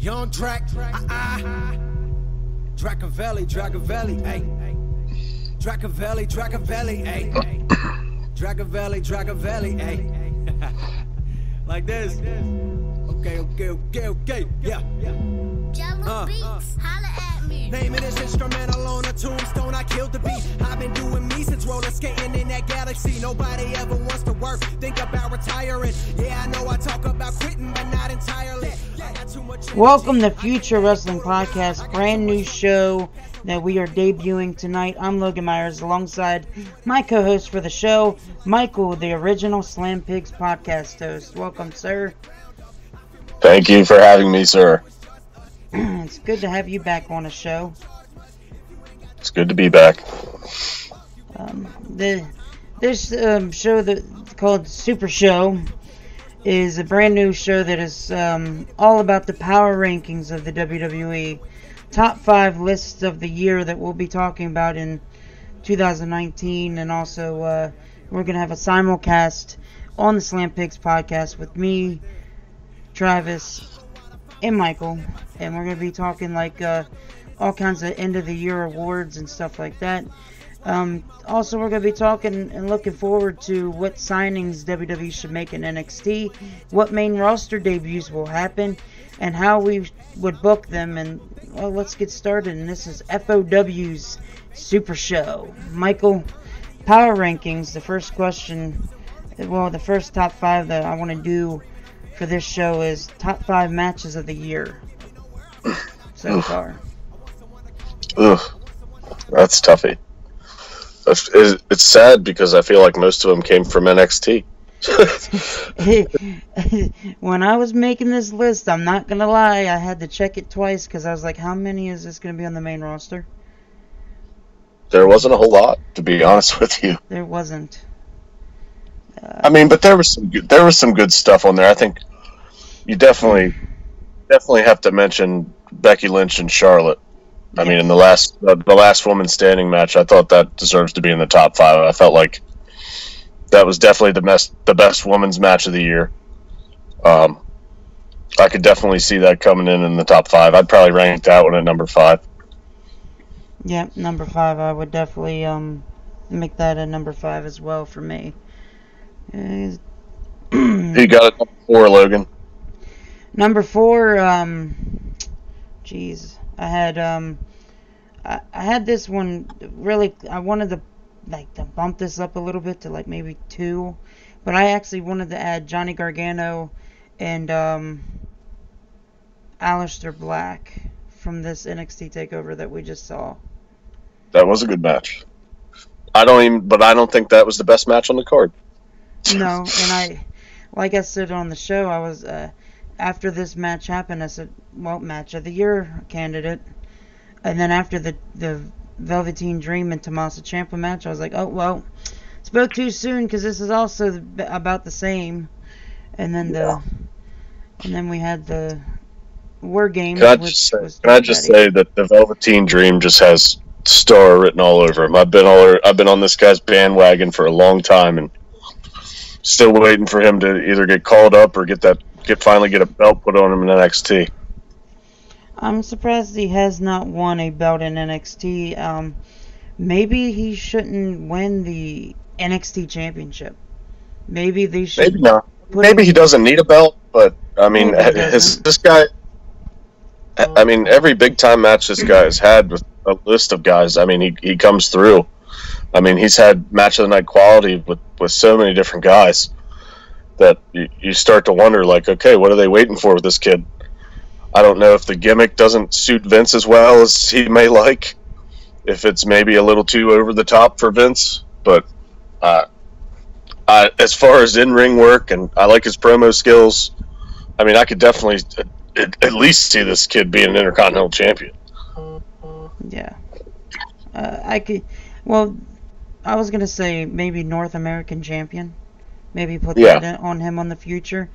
Young Drac, Dracavelli, ayy. Dracavelli, ayy. Dracavelli, ayy. Like this. Okay, yeah. Jello Beats, holla at me. Name it is instrumental on a tombstone. I killed the beat. I've been doing me since roller skating in that galaxy. Nobody ever wants to work. Think about retiring. Yeah, I know I talk about quitting, but not entirely. I got too much. Welcome to Future Wrestling Podcast, brand new show that we are debuting tonight. I'm Logan Myers alongside my co-host for the show, Michael, the original Slam Pigs podcast host. Welcome, sir. Thank you for having me, sir. It's good to have you back on the show. It's good to be back. This show called Super Show is a brand new show that is all about the power rankings of the WWE. Top 5 lists of the year that we'll be talking about in 2019, and also we're going to have a simulcast on the Slam Pigs podcast with me, Travis, and Michael, and we're going to be talking like all kinds of end of the year awards and stuff like that. Also, we're going to be talking and looking forward to what signings WWE should make in NXT, what main roster debuts will happen, and how we would book them. And well, let's get started. And this is FOW's Super Show. Michael, power rankings. The first question, well, the first top 5 that I want to do for this show is top 5 matches of the year so far. Ugh, that's toughy. It's sad because I feel like most of them came from NXT. When I was making this list, I'm not gonna lie, I had to check it twice because I was like, how many is this gonna be on the main roster? There wasn't a whole lot, to be honest with you. There wasn't. But there was some good stuff on there. I think you definitely have to mention Becky Lynch and Charlotte. I mean, in the last woman standing match, I thought that deserves to be in the top 5. I felt like that was definitely the best women's match of the year. I could definitely see that coming in the top 5. I'd probably rank that one at number 5. Yeah, number 5. I would definitely make that a number 5 as well for me. You got it, number 4, Logan. Number 4, I had this one really. I wanted to bump this up a little bit to maybe 2, but I actually wanted to add Johnny Gargano and Aleister Black from this NXT takeover that we just saw. That was a good match. I don't think that was the best match on the card. No, and like I said on the show, I was after this match happened, I said, well, match of the year candidate. And then after the Velveteen Dream and Tommaso Ciampa match, I was like, oh, well, spoke too soon because this is also about the same. And then we had the War Games. Can I just say that the Velveteen Dream just has star written all over him. I've been on this guy's bandwagon for a long time, and still waiting for him to either get called up or finally get a belt put on him in NXT. I'm surprised he has not won a belt in NXT. Maybe he shouldn't win the NXT championship. Maybe they should. Maybe not. Maybe he doesn't need a belt, but I mean, this guy. I mean, every big time match this guy has had with a list of guys. I mean, he comes through. I mean, he's had match of the night quality with so many different guys that you start to wonder, okay, what are they waiting for with this kid? I don't know if the gimmick doesn't suit Vince as well as he may like, if it's maybe a little too over the top for Vince, but as far as in-ring work, and I like his promo skills, I mean, I could definitely at least see this kid being an Intercontinental Champion. Yeah. Well, I was going to say maybe North American Champion. Maybe put that on him on the future.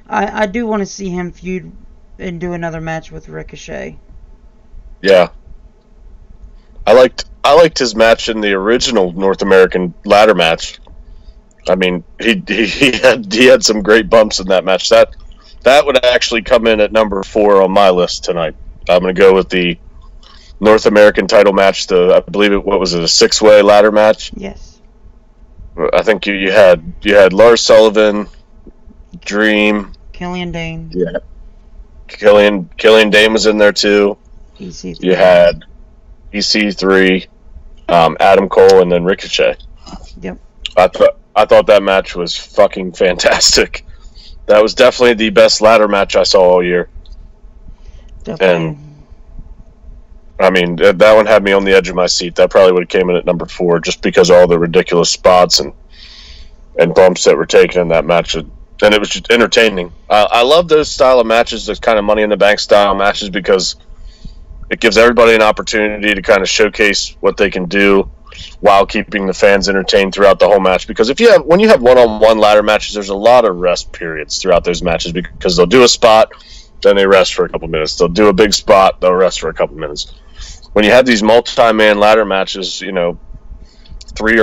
I do want to see him feud and do another match with Ricochet. Yeah. I liked his match in the original North American ladder match. I mean, he had some great bumps in that match. That that would actually come in at number 4 on my list tonight. I'm going to go with the North American title match. I believe what was it, a 6-way ladder match? Yes. I think you had Lars Sullivan, Dream, Killian Dane. Yeah. Killian Dane was in there too. EC3. You had EC3, Adam Cole, and then Ricochet. Yep. I thought that match was fucking fantastic. That was definitely the best ladder match I saw all year. Definitely. And I mean, that one had me on the edge of my seat. That probably would have came in at number 4 just because of all the ridiculous spots and bumps that were taken in that match. And it was just entertaining. I love those style of matches, those kind of Money in the Bank style matches, because it gives everybody an opportunity to kind of showcase what they can do while keeping the fans entertained throughout the whole match. Because when you have one-on-one ladder matches, there's a lot of rest periods throughout those matches, because they'll do a spot, then they rest for a couple minutes. They'll do a big spot, they'll rest for a couple minutes. When you have these multi-man ladder matches, 3 or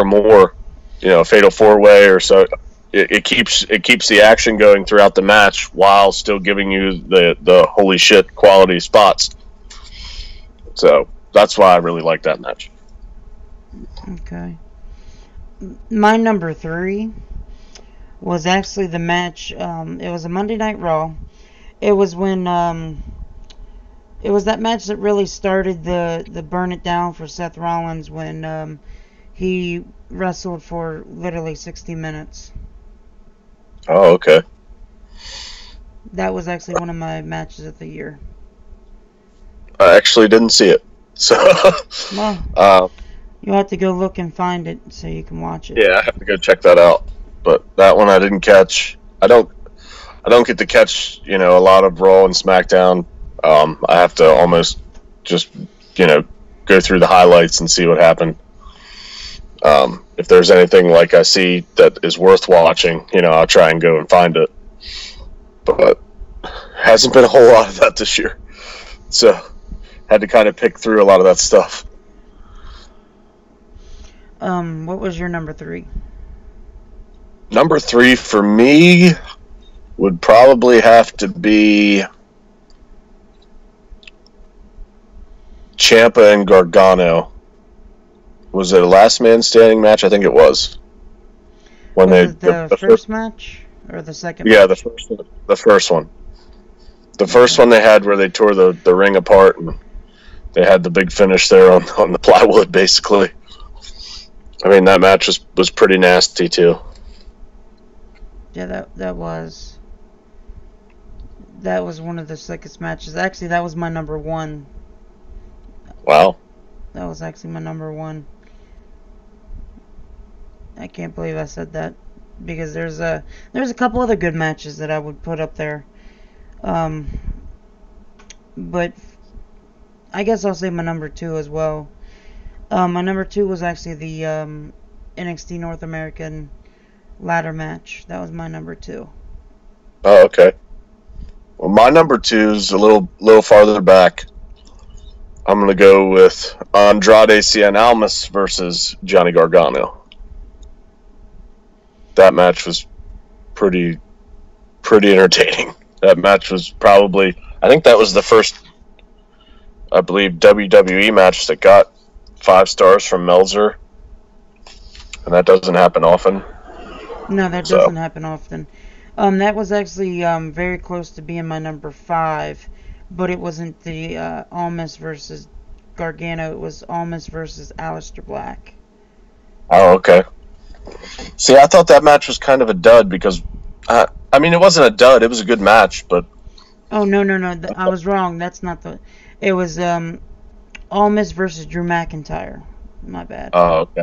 more, fatal 4-way or so, it keeps the action going throughout the match while still giving you the holy shit quality spots. So that's why I really like that match. Okay. My number 3 was actually the match. It was a Monday Night Raw. It was when it was that match that really started the burn it down for Seth Rollins when he wrestled for literally 60 minutes. Oh, okay. That was actually one of my matches of the year. I actually didn't see it, so well, you'll have to go look and find it so you can watch it. Yeah, I have to go check that out. But that one I didn't catch. I don't get to catch a lot of Raw and SmackDown. I have to almost just go through the highlights and see what happened. If there's anything like I see that is worth watching, I'll try and go and find it. But hasn't been a whole lot of that this year, so had to kind of pick through a lot of that stuff. What was your number 3? Number 3 for me would probably have to be Ciampa and Gargano. Was it a last man standing match? I think it was. When was it the first match or the second? Yeah, match? the first one. The first one they had where they tore the ring apart and they had the big finish there on the plywood, basically. I mean, that match was pretty nasty too. Yeah, that was one of the sickest matches. Actually, that was my number 1. Wow. That was actually my number 1. I can't believe I said that, because there's a couple other good matches that I would put up there. But I guess I'll say my number 2 as well. My number 2 was actually the NXT North American ladder match. That was my number 2. Oh, okay. Well, my number 2 is a little farther back. I'm going to go with Andrade Cien Almas versus Johnny Gargano. That match was pretty entertaining. That match was probably, I think that was the first, I believe, WWE match that got 5 stars from Meltzer. And that doesn't happen often. No, that doesn't happen often. That was actually very close to being my number 5, but it wasn't the Almas versus Gargano. It was Almas versus Aleister Black. Oh, okay. See, I thought that match was kind of a dud because, I mean, it wasn't a dud. It was a good match, but... Oh, no. I was wrong. That's not the... It was Almas versus Drew McIntyre. My bad. Oh, okay.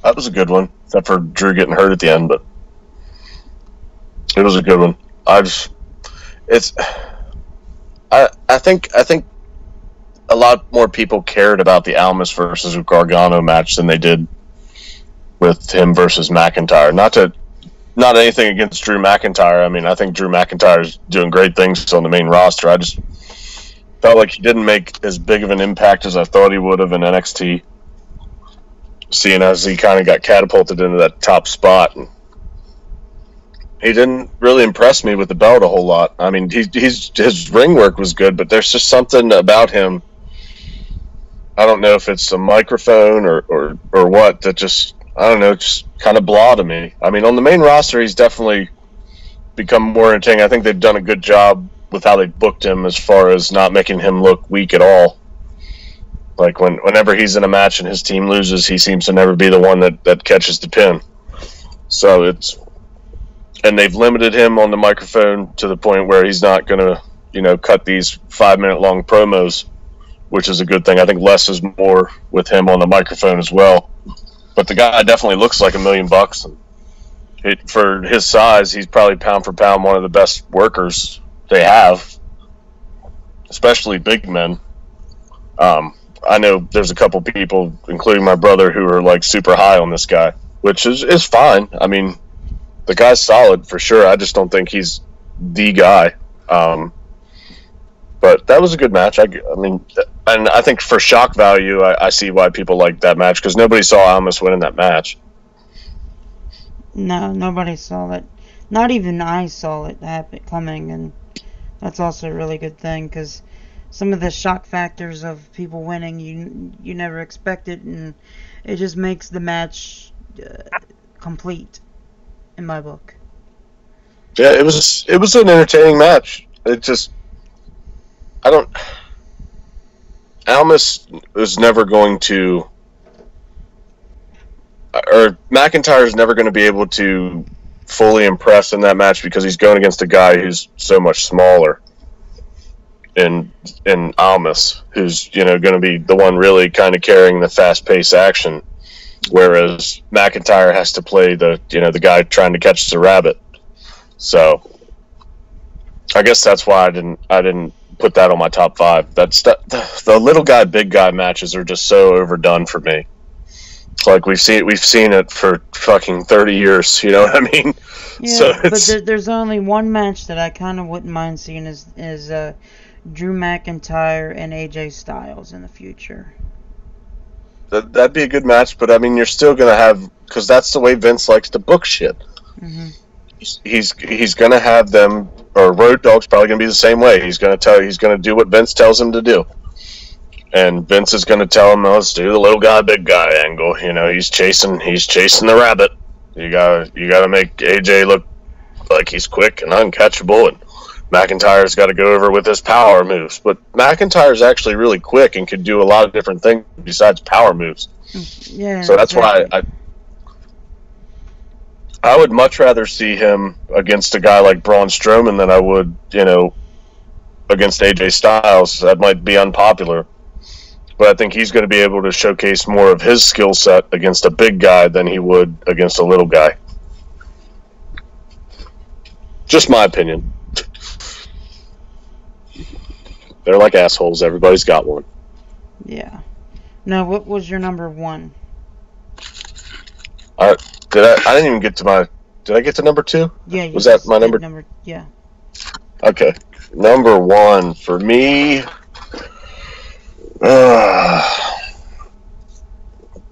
That was a good one, except for Drew getting hurt at the end, but it was a good one. I think a lot more people cared about the Almas versus Gargano match than they did with him versus McIntyre. Not anything against Drew McIntyre. I mean, I think Drew McIntyre is doing great things on the main roster. I just felt like he didn't make as big of an impact as I thought he would have in NXT. Seeing as he kind of got catapulted into that top spot, and he didn't really impress me with the belt a whole lot. I mean, his ring work was good, but there's just something about him. I don't know if it's a microphone or what that just, I don't know, just kind of blah to me. I mean, on the main roster, he's definitely become more entertaining. I think they've done a good job with how they booked him as far as not making him look weak at all. Like, whenever he's in a match and his team loses, he seems to never be the one that catches the pin. So and they've limited him on the microphone to the point where he's not going to, cut these 5-minute long promos, which is a good thing. I think less is more with him on the microphone as well. But the guy definitely looks like $1 million. And for his size, he's probably pound for pound one of the best workers they have, especially big men. I know there's a couple people, including my brother, who are like super high on this guy, which is fine. I mean, the guy's solid for sure. I just don't think he's the guy. But that was a good match. I mean, and I think for shock value, I see why people like that match, because nobody saw Almas winning that match. No, nobody saw it. Not even I saw it happen coming, and that's also a really good thing, because some of the shock factors of people winning, you never expect it, and it just makes the match complete, in my book. Yeah, it was an entertaining match. It just, Almas is never going to, or McIntyre is never going to be able to fully impress in that match because he's going against a guy who's so much smaller. In Almas, who's going to be the one really kind of carrying the fast-paced action, whereas McIntyre has to play the guy trying to catch the rabbit. So I guess that's why I didn't put that on my top 5. The little guy big guy matches are just so overdone for me. It's like we've seen it for fucking 30 years. You know what I mean? Yeah, so but there's only one match that I kind of wouldn't mind seeing is Drew McIntyre and AJ Styles in the future. That'd be a good match, but I mean, you're still gonna have, because that's the way Vince likes to book shit. Mm-hmm. He's gonna have them, or Road Dogg's probably gonna be the same way. He's gonna do what Vince tells him to do, and Vince is gonna tell him, let's do the little guy, big guy angle. He's chasing the rabbit. You gotta make AJ look like he's quick and uncatchable, and McIntyre's got to go over with his power moves. But McIntyre's actually really quick and can do a lot of different things besides power moves. Yeah. So that's why I would much rather see him against a guy like Braun Strowman than I would, against AJ Styles. That might be unpopular, but I think he's going to be able to showcase more of his skill set against a big guy than he would against a little guy. Just my opinion. They're like assholes. Everybody's got one. Yeah. Now, what was your number 1? I didn't even get to my... Did I get to number 2? Yeah. Was that my number? Yeah. Okay. Number 1 for me...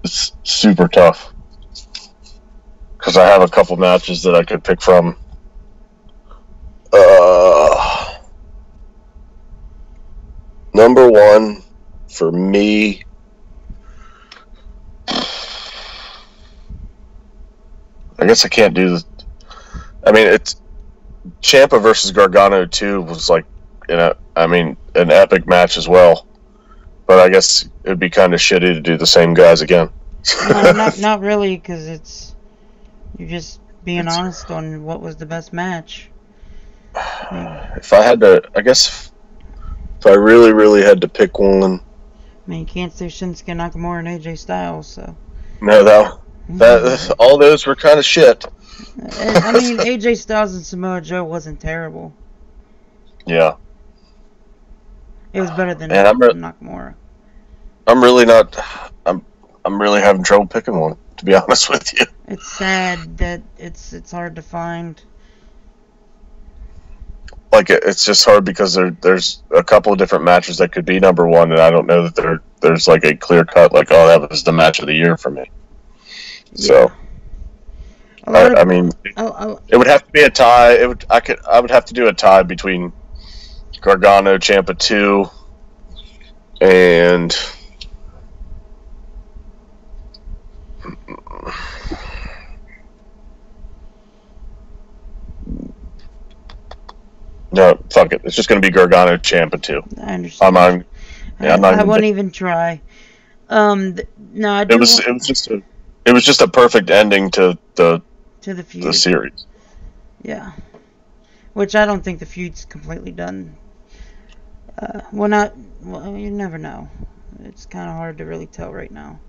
it's super tough. Because I have a couple matches that I could pick from. Number 1 for me. I guess I can't do this. I mean, it's Ciampa versus Gargano 2 was like, an epic match as well. But I guess it would be kind of shitty to do the same guys again. No, not really, because you're just being honest on what was the best match. If I had to, I guess, if I really, really had to pick one. I mean, you can't say Shinsuke Nakamura and AJ Styles, so. No, that all those were kind of shit. I mean, AJ Styles and Samoa Joe wasn't terrible. Yeah. It was better than Nakamura. I'm really not. I'm really having trouble picking one, to be honest with you. It's sad that it's hard to find. Like, it's just hard because there's a couple of different matches that could be number 1, and I don't know that there's like a clear cut, like, oh, that was the match of the year for me. So, I mean, it would have to be a tie. I would have to do a tie between Gargano, Ciampa 2, and no, fuck it. It's just going to be Gargano, Ciampa 2. I understand. I won't even even try. No, I do. It was just a perfect ending to the feud. The series. Yeah, which I don't think the feud's completely done. Well, you never know. It's kind of hard to really tell right now.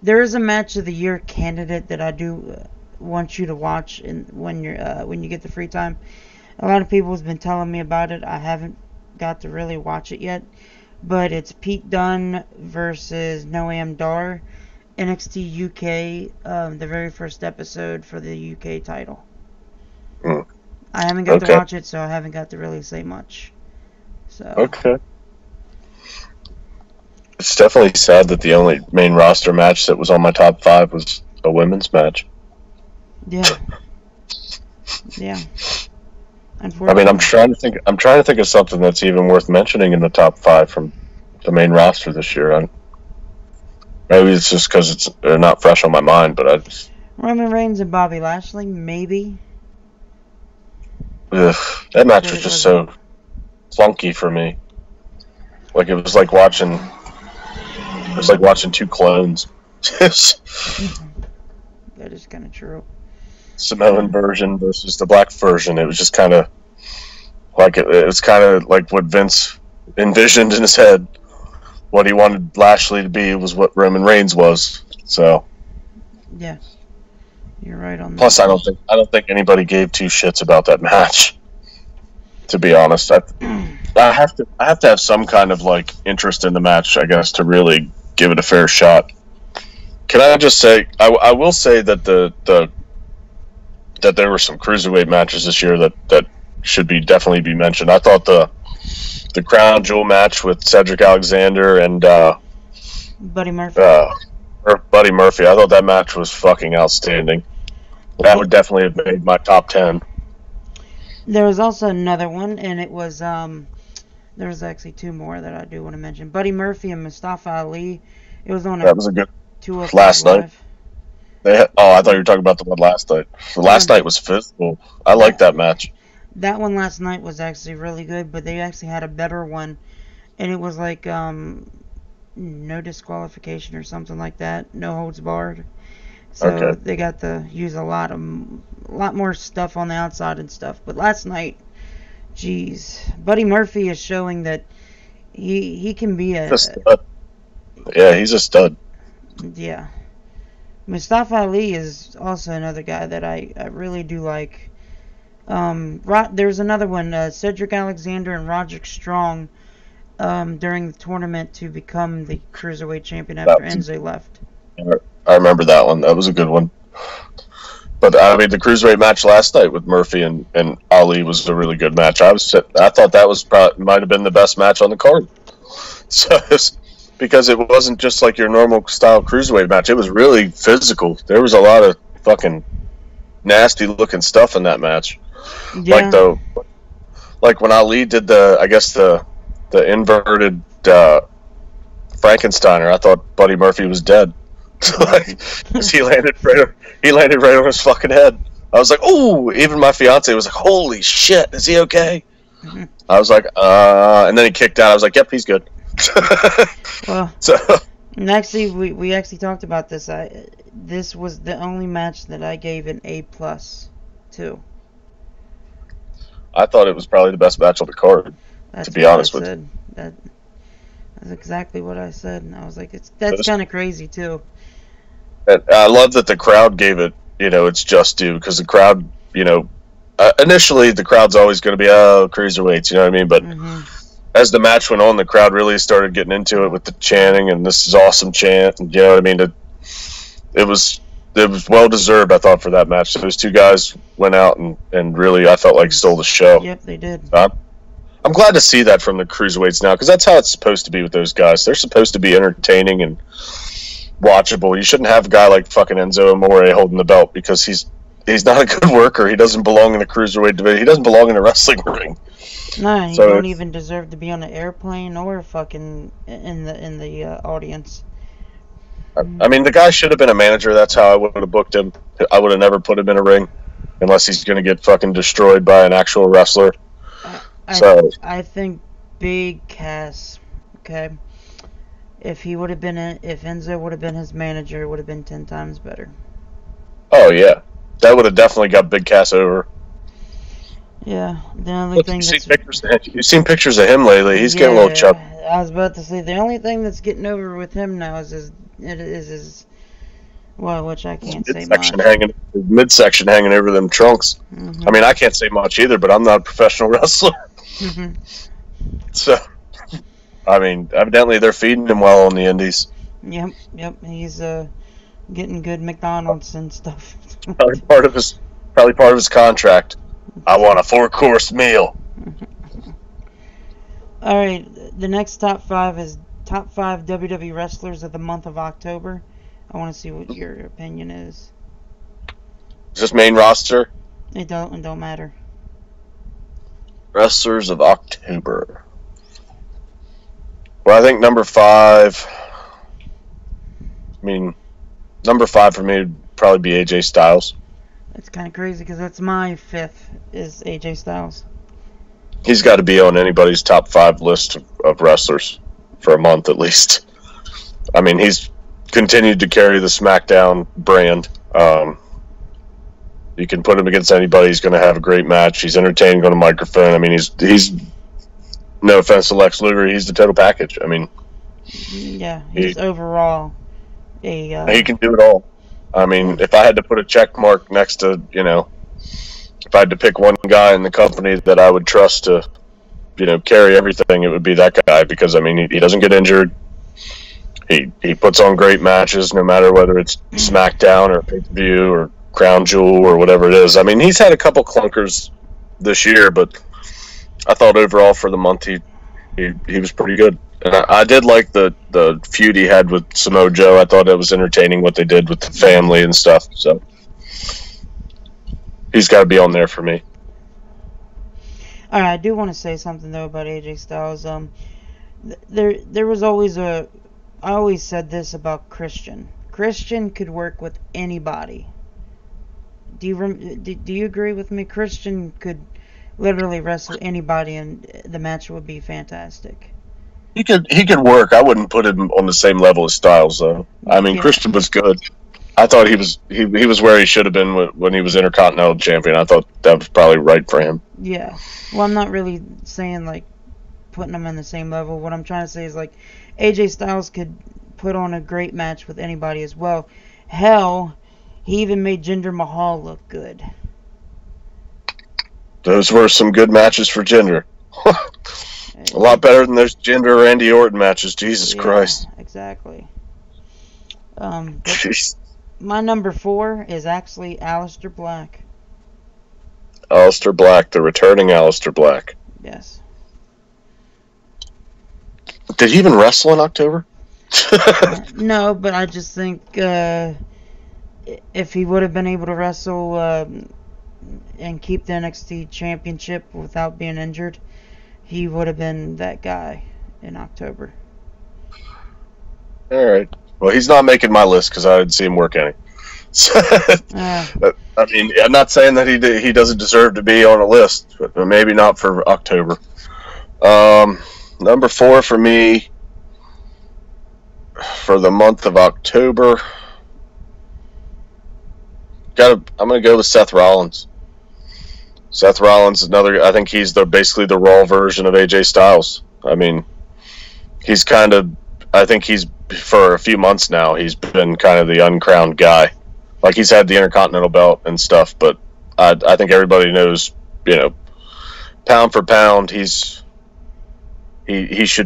There is a match of the year candidate that I do want you to watch when you get the free time. A lot of people have been telling me about it. I haven't got to really watch it yet, but it's Pete Dunne versus Noam Dar, NXT UK, the very first episode for the UK title. I haven't got to watch it, so I haven't got to really say much. So okay. It's definitely sad that the only main roster match that was on my top 5 was a women's match. Yeah. Yeah. I mean, I'm trying to think of something that's even worth mentioning in the top 5 from the main roster this year. Maybe it's just because they're not fresh on my mind, but Roman Reigns and Bobby Lashley, maybe. Ugh, that match was just so clunky for me. Like it was like watching two clones. That is kind of true. Samoan version versus the black version. It was just kind of like it was kind of like what Vince envisioned in his head. What he wanted Lashley to be was what Roman Reigns was. So yeah, you're right on that. Plus, I don't think anybody gave two shits about that match. To be honest, I have to have some kind of like interest in the match, I guess, to really give it a fair shot. Can I just say I will say that that there were some cruiserweight matches this year that should definitely be mentioned. I thought the Crown Jewel match with Cedric Alexander and Buddy Murphy. Buddy Murphy. I thought that match was fucking outstanding. That would definitely have made my top 10. There was also another one, and it was there was actually two more that I do want to mention. Buddy Murphy and Mustafa Ali. It was on that was a good 205 last Live. night. I thought you were talking about the one last night. The last night was physical. I liked that match. That one last night was actually really good, but they actually had a better one, and it was like no disqualification or something like that, no holds barred. So they got to use a lot more stuff on the outside and stuff. But last night, geez, Buddy Murphy is showing that he can be a stud. Yeah, he's a stud. Yeah. Mustafa Ali is also another guy that I really do like. There's another one, Cedric Alexander and Roderick Strong, during the tournament to become the Cruiserweight champion after Enzo left. I remember that one. That was a good one. But, I mean, the Cruiserweight match last night with Murphy and Ali was a really good match. I thought that might have been the best match on the card. So, because it wasn't just like your normal style Cruiserweight match. It was really physical. There was a lot of fucking nasty looking stuff in that match. Yeah. Like when Ali did the inverted Frankensteiner, I thought Buddy Murphy was dead. he landed right on his fucking head. I was like, "Ooh!" Even my fiance was like, "Holy shit, is he okay?" Mm-hmm. I was like, and then he kicked out. I was like, "Yep, he's good." Well, and actually, we actually talked about this. This was the only match that I gave an A+ to. I thought it was probably the best match on the card. To be honest with you, that's exactly what I said, and I was like, that's kind of crazy too. I love that the crowd gave it, its just due, because the crowd, initially the crowd's always going to be cruiserweights, you know what I mean? But as the match went on, the crowd really started getting into it with the chanting and "this is awesome" chant, and you know what I mean? It was well deserved, I thought, for that match. Those two guys went out and really, I felt like, stole the show. Yep, they did. I'm glad to see that from the cruiserweights now, because that's how it's supposed to be with those guys. They're supposed to be entertaining and watchable. You shouldn't have a guy like fucking Enzo Amore holding the belt because he's not a good worker. He doesn't belong in the cruiserweight division. He doesn't belong in a wrestling ring. No, he don't even deserve to be on an airplane or fucking in the audience. I mean, the guy should have been a manager. That's how I would have booked him. I would have never put him in a ring unless he's going to get fucking destroyed by an actual wrestler. I think Big Cass, okay, if Enzo would have been his manager, it would have been 10 times better. Oh, yeah. That would have definitely got Big Cass over. Yeah, the only thing you've seen pictures of him lately. He's getting a little chubby. I was about to say, the only thing that's getting over with him now is his well, which I can't say much. Midsection hanging over them trunks. Mm-hmm. I mean, I can't say much either, but I'm not a professional wrestler. Mm-hmm. So, I mean, evidently they're feeding him well on the indies. Yep. He's getting good McDonald's and stuff. Probably part of his contract. I want a 4-course meal. All right, the next top 5 is top 5 WWE wrestlers of the month of October. I want to see what your opinion is. Is this main roster? It don't matter. Wrestlers of October. Well, I think number 5. I mean, number 5 for me would probably be AJ Styles. That's kind of crazy because that's my 5th is AJ Styles. He's got to be on anybody's top 5 list of wrestlers for a month at least. I mean, he's continued to carry the SmackDown brand. You can put him against anybody. He's going to have a great match. He's entertaining on a microphone. I mean, he's no offense to Lex Luger, he's the total package. I mean, yeah, he's overall he can do it all. I mean, if I had to put a check mark next to, if I had to pick one guy in the company that I would trust to, carry everything, it would be that guy because, I mean, he doesn't get injured. He puts on great matches no matter whether it's SmackDown or pay-per-view or Crown Jewel or whatever it is. I mean, he's had a couple clunkers this year, but I thought overall for the month he was pretty good. And I did like the feud he had with Samoa Joe. I thought it was entertaining what they did with the family and stuff. So he's got to be on there for me. All right, I do want to say something though about AJ Styles. There was always I always said this about Christian. Christian could work with anybody. Do you agree with me? Christian could literally wrestle anybody, and the match would be fantastic. He could work. I wouldn't put him on the same level as Styles, though. I mean, yeah. Christian was good. I thought he was where he should have been when he was Intercontinental Champion. I thought that was probably right for him. Yeah. Well, I'm not really saying, like, putting him in the same level. What I'm trying to say is, like, AJ Styles could put on a great match with anybody as well. Hell, he even made Jinder Mahal look good. Those were some good matches for Jinder. A lot better than those Jinder or Randy Orton matches. Jesus Christ. Exactly. My number 4 is actually Aleister Black. Aleister Black, the returning Aleister Black. Yes. Did he even wrestle in October? No, but I just think if he would have been able to wrestle and keep the NXT Championship without being injured, he would have been that guy in October. All right. Well, he's not making my list because I didn't see him work any. I mean, I'm not saying that he doesn't deserve to be on a list, but maybe not for October. Number 4 for me for the month of October. I'm going to go with Seth Rollins. Seth Rollins, I think he's basically the Raw version of AJ Styles. I mean, I think he's, for a few months now, he's been kind of the uncrowned guy. Like, he's had the Intercontinental belt and stuff, but I think everybody knows, pound for pound, he should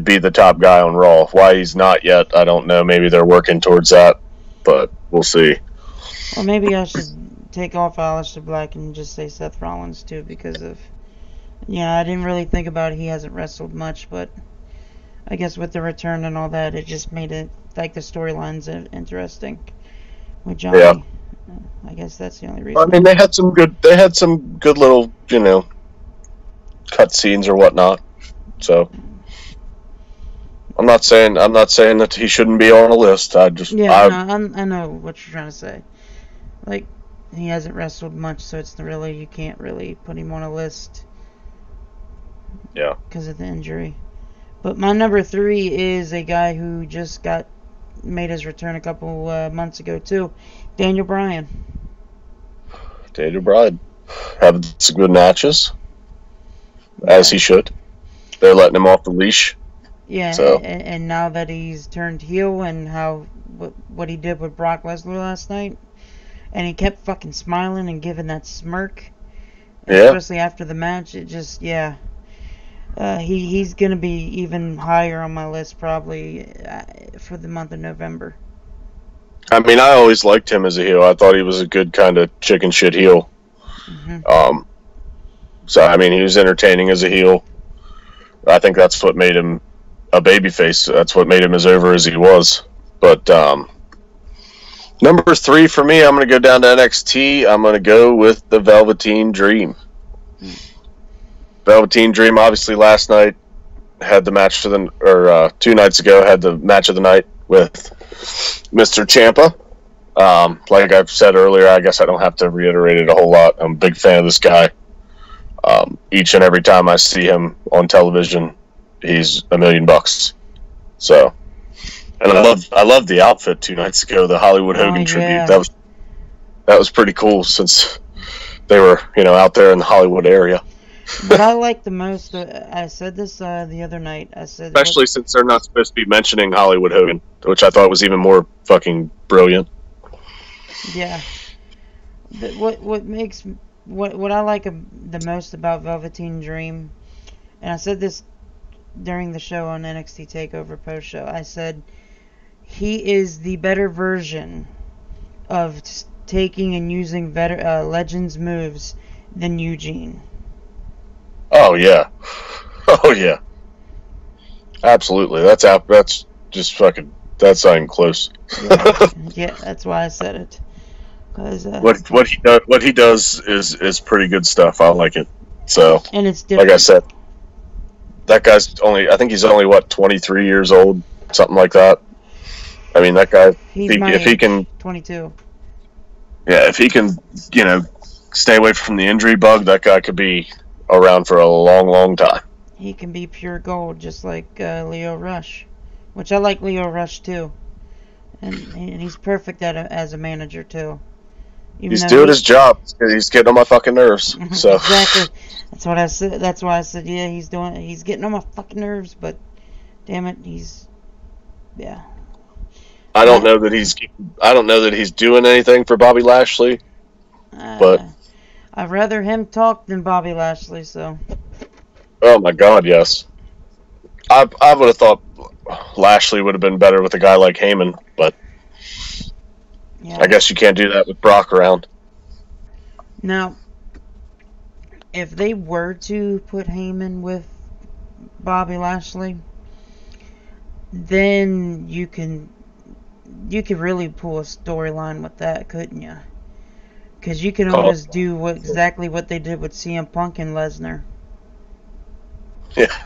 be the top guy on Raw. Why he's not yet, I don't know. Maybe they're working towards that, but we'll see. Well, maybe I should take off Aleister Black and just say Seth Rollins too, because of, I didn't really think about it. He hasn't wrestled much, but I guess with the return and all that, it just made it like the storylines interesting with Johnny. Yeah. I guess that's the only reason. I mean, they had some good little, cut scenes or whatnot. So I'm not saying that he shouldn't be on a list. I know what you're trying to say. Like, he hasn't wrestled much, so you can't really put him on a list. Yeah. Because of the injury. But my number 3 is a guy who just made his return a couple months ago too, Daniel Bryan. Daniel Bryan having some good matches, as he should. They're letting him off the leash. Yeah, so. and now that he's turned heel and what he did with Brock Lesnar last night, and he kept fucking smiling and giving that smirk, especially after the match, it just, he's going to be even higher on my list probably for the month of November. I mean, I always liked him as a heel. I thought he was a good kind of chicken shit heel. Mm-hmm. So, I mean, he was entertaining as a heel. I think that's what made him a babyface. That's what made him as over as he was. But number 3 for me, I'm going to go down to NXT. I'm going to go with the Velveteen Dream. Velveteen Dream, obviously, last night had the match 2 nights ago had the match of the night with Mr. Ciampa. Like I've said earlier, I guess I don't have to reiterate it a whole lot. I'm a big fan of this guy. Each and every time I see him on television, he's $1 million. So, and I love the outfit 2 nights ago, the Hollywood Hogan tribute. That was pretty cool since they were out there in the Hollywood area. What I like the most, I said this the other night. Especially since they're not supposed to be mentioning Hollywood Hogan, which I thought was even more fucking brilliant. Yeah. What I like the most about Velveteen Dream, and I said this during the show on NXT TakeOver post show. I said he is the better version of taking and using Legends moves than Eugene. Oh yeah, absolutely. That's just fucking. That's not even close. Yeah, that's why I said it. Cause, what he does is pretty good stuff. I like it. So, and it's different. Like I said, that guy's I think he's only 23 years old, something like that. I mean, that guy, if he can 22. Yeah, if he can, stay away from the injury bug, that guy could be around for a long, long time. He can be pure gold, just like Leo Rush, which I like Leo Rush too, and he's perfect as a manager too. He's doing his job. He's getting on my fucking nerves. So exactly, that's what I said. That's why I said, yeah, he's getting on my fucking nerves. But damn it, I don't know that he's doing anything for Bobby Lashley, but I'd rather him talk than Bobby Lashley. So. Oh my God, yes. I would have thought Lashley would have been better with a guy like Heyman, but I guess you can't do that with Brock around. Now, if they were to put Heyman with Bobby Lashley, then you could really pull a storyline with that, couldn't you? Because you can almost do exactly what they did with CM Punk and Lesnar. Yeah,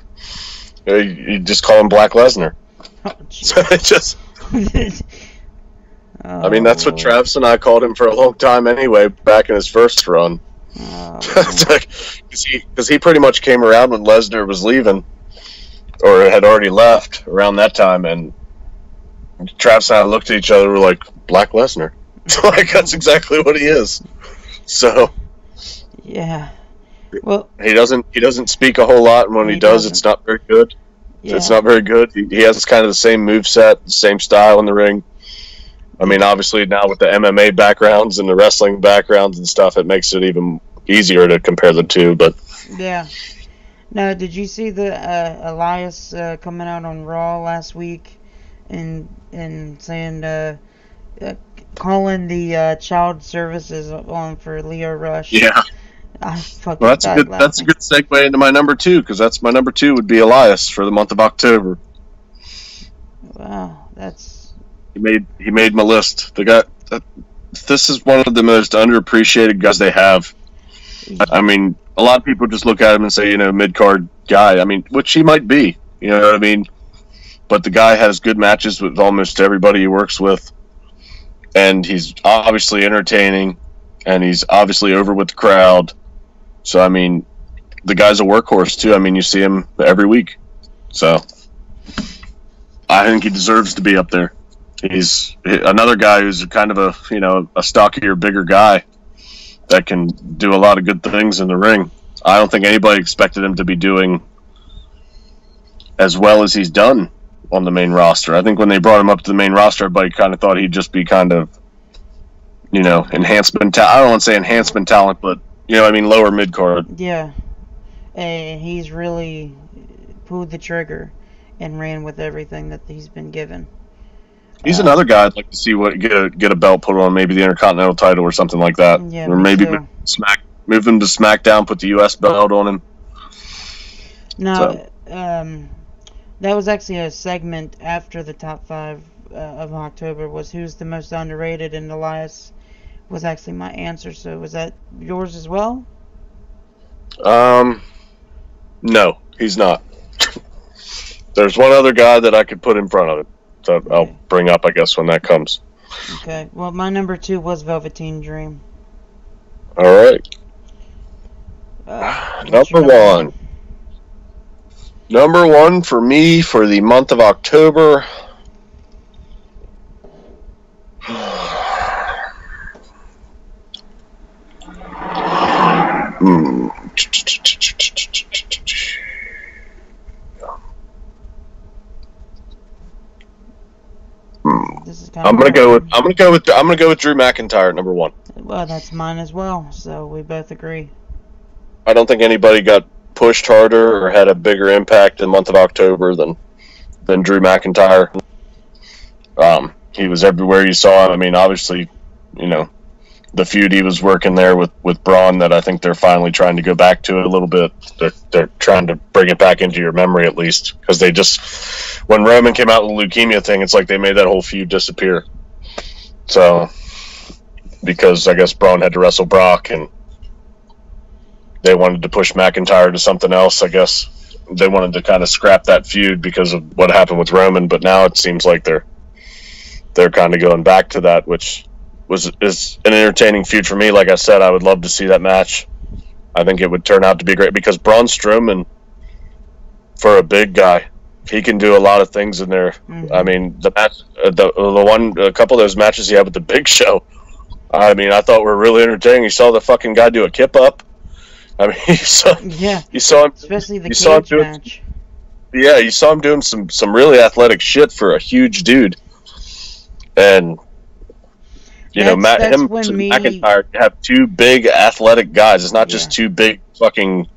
you just call him Black Lesnar. Oh, so it just. I mean, that's what Travis and I called him for a long time anyway, back in his first run. Because he pretty much came around when Lesnar was leaving, or had already left around that time, and Travis and I looked at each other and were like, Black Lesnar. Like, that's exactly what he is. So. Yeah. Well, he doesn't speak a whole lot, and when he does, it's not very good. Yeah. It's not very good. He has kind of the same moveset, the same style in the ring. I mean, obviously now with the MMA backgrounds and the wrestling backgrounds and stuff, it makes it even easier to compare the two. But yeah. Now, did you see the Elias coming out on Raw last week and saying calling the child services on for Leo Rush? Yeah. That's a good segue into my number 2, because that's my number 2 would be Elias for the month of October. Wow, that's... He made my list. The guy... This is one of the most underappreciated guys they have. I mean, a lot of people just look at him and say, mid-card guy. I mean, which he might be. You know what I mean? But the guy has good matches with almost everybody he works with. And he's obviously entertaining. And he's obviously over with the crowd. So, I mean, the guy's a workhorse, too. I mean, you see him every week. So, I think he deserves to be up there. He's another guy who's kind of a stockier, bigger guy that can do a lot of good things in the ring. I don't think anybody expected him to be doing as well as he's done on the main roster. I think when they brought him up to the main roster, everybody kind of thought he'd just be kind of, enhancement. I don't want to say enhancement talent, but lower mid card. Yeah, and he's really pulled the trigger and ran with everything that he's been given. He's another guy I'd like to see get a belt put on, maybe the Intercontinental title or something like that. Yeah, or maybe move him to SmackDown, put the U.S. belt on him. No, that was actually a segment after the top 5 of October was who's the most underrated, and Elias was actually my answer. So was that yours as well? No, he's not. There's one other guy that I could put in front of him. That I'll bring up, I guess, when that comes. Okay. Well, my number 2 was Velveteen Dream. All right. Number 1. Number 1 for me for the month of October. I'm gonna go with Drew McIntyre at number 1. Well, that's mine as well. So we both agree. I don't think anybody got pushed harder or had a bigger impact in the month of October than Drew McIntyre. He was everywhere you saw him. I mean, obviously, the feud he was working there with Braun that I think they're finally trying to go back to it a little bit. They're trying to bring it back into your memory at least, because they just, when Roman came out with the leukemia thing, it's like they made that whole feud disappear. So, because I guess Braun had to wrestle Brock and they wanted to push McIntyre to something else, I guess they wanted to kind of scrap that feud because of what happened with Roman, but now it seems like they're kind of going back to that, which is an entertaining feud for me. Like I said, I would love to see that match. I think it would turn out to be great because Braun Strowman, for a big guy, he can do a lot of things in there. Mm-hmm. I mean, the match, a couple of those matches he had with the Big Show, I mean, I thought were really entertaining. You saw the fucking guy do a kip up. I mean, you saw him, especially the cage match. Yeah, you saw him doing some really athletic shit for a huge dude, and McIntyre have 2 big athletic guys. It's not just 2 big fucking,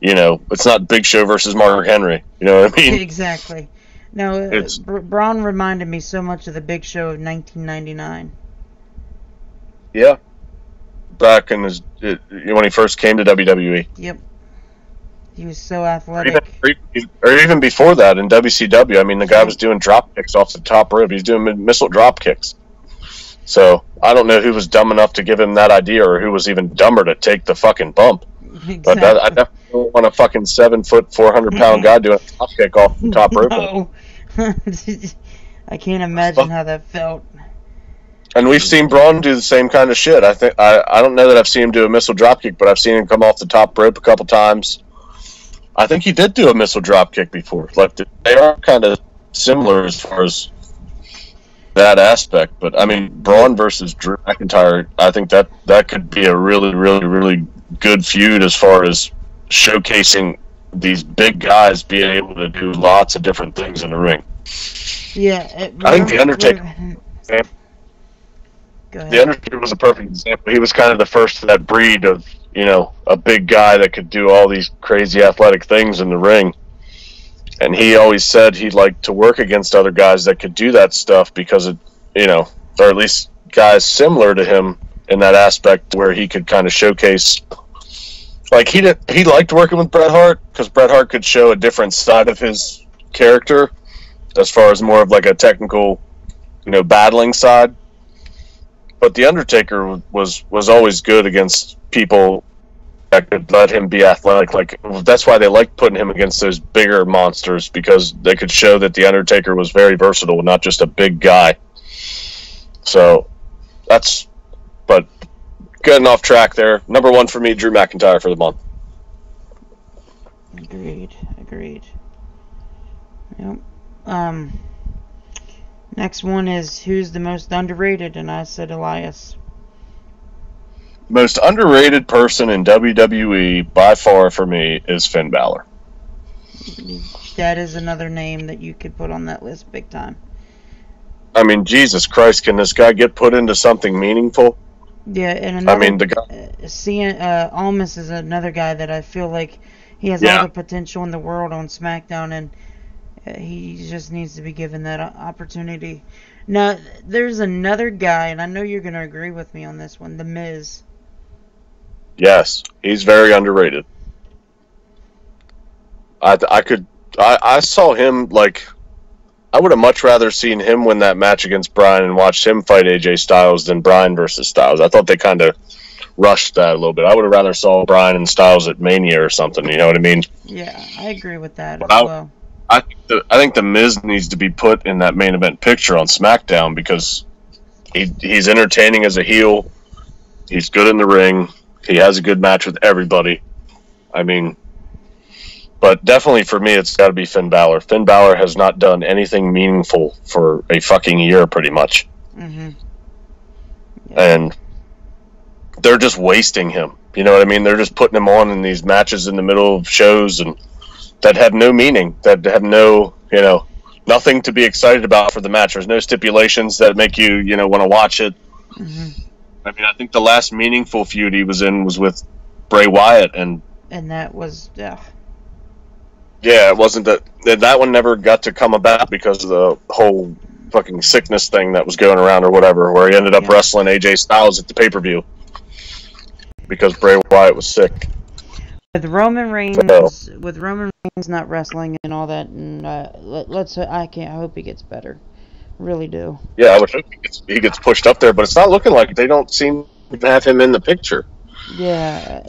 it's not Big Show versus Mark Henry. You know what I mean? Exactly. No, Braun reminded me so much of the Big Show of 1999. Yeah. Back in when he first came to WWE. Yep. He was so athletic. Or even before that in WCW. I mean, the guy was doing drop kicks off the top rope. He's doing missile drop kicks. So, I don't know who was dumb enough to give him that idea or who was even dumber to take the fucking bump. Exactly. But I definitely don't want a fucking 7-foot, 400-pound guy doing a top kick off the top rope. No. I can't imagine how that felt. And we've seen Braun do the same kind of shit. I don't know that I've seen him do a missile drop kick, but I've seen him come off the top rope a couple times. I think he did do a missile drop kick before. Like, they are kind of similar as far as that aspect. But I mean, Braun versus Drew McIntyre, I think that could be a really, really, really good feud as far as showcasing these big guys being able to do lots of different things in the ring. Yeah, I think the Undertaker. The Undertaker was a perfect example. He was kind of the first of that breed of, a big guy that could do all these crazy athletic things in the ring. And he always said he'd like to work against other guys that could do that stuff because or at least guys similar to him in that aspect where he could kind of showcase. Like, he liked working with Bret Hart because Bret Hart could show a different side of his character as far as more of like a technical, battling side. But the Undertaker was always good against people that could let him be athletic. Like, that's why they liked putting him against those bigger monsters, because they could show that the Undertaker was very versatile, not just a big guy. So but getting off track there. Number 1 for me, Drew McIntyre for the month. Agreed. Yep. Next one is who's the most underrated, and I said Elias. Most underrated person in WWE by far for me is Finn Balor. That is another name that you could put on that list big time. I mean, Jesus Christ, can this guy get put into something meaningful? Yeah, and another, the guy... Almas is another guy that I feel like he has all the potential in the world on SmackDown, and he just needs to be given that opportunity. Now, there's another guy, and I know you're going to agree with me on this one, The Miz. Yes, he's very underrated. I saw him, like, I would have much rather seen him win that match against Bryan and watched him fight AJ Styles than Bryan versus Styles. I thought they kind of rushed that a little bit. I would have rather saw Bryan and Styles at Mania or something, you know what I mean? Yeah, I agree with that but as well. I think The Miz needs to be put in that main event picture on SmackDown, because he's entertaining as a heel. He's good in the ring. He has a good match with everybody. I mean, but definitely for me, it's got to be Finn Balor. Finn Balor has not done anything meaningful for a fucking year, pretty much. Mm-hmm. Yeah. And they're just wasting him. You know what I mean? They're just putting him on in these matches in the middle of shows and that have no meaning, that have no, nothing to be excited about for the match. There's no stipulations that make you, want to watch it. Mm-hmm. I mean, I think the last meaningful feud he was in was with Bray Wyatt, and that was, yeah, it wasn't that one never got to come about because of the whole fucking sickness thing that was going around or whatever, where he ended up wrestling AJ Styles at the pay-per-view because Bray Wyatt was sick. With Roman Reigns not wrestling and all that, and I hope he gets better. Really do. Yeah, I would hope he gets pushed up there, but it's not looking like they don't seem to have him in the picture. Yeah,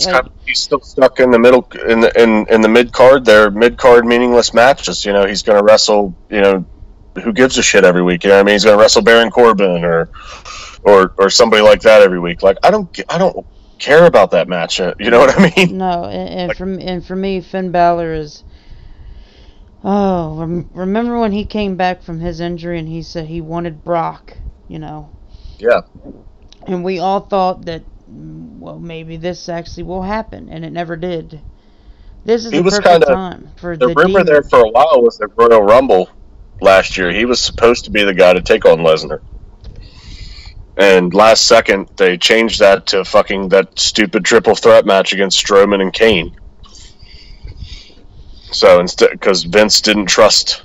he's still stuck in the middle, in the mid card there, meaningless matches. He's going to wrestle. Who gives a shit every week? I mean, he's going to wrestle Baron Corbin or somebody like that every week. Like, I don't care about that match. You know what I mean? No, and for me, Finn Balor is. Oh, remember when he came back from his injury and he said he wanted Brock, Yeah. And we all thought that, well, maybe this actually will happen, and it never did. This is the perfect time for the rumor there for a while was the Royal Rumble last year. He was supposed to be the guy to take on Lesnar. And last second, they changed that to fucking that stupid triple threat match against Strowman and Kane. So instead, because Vince didn't trust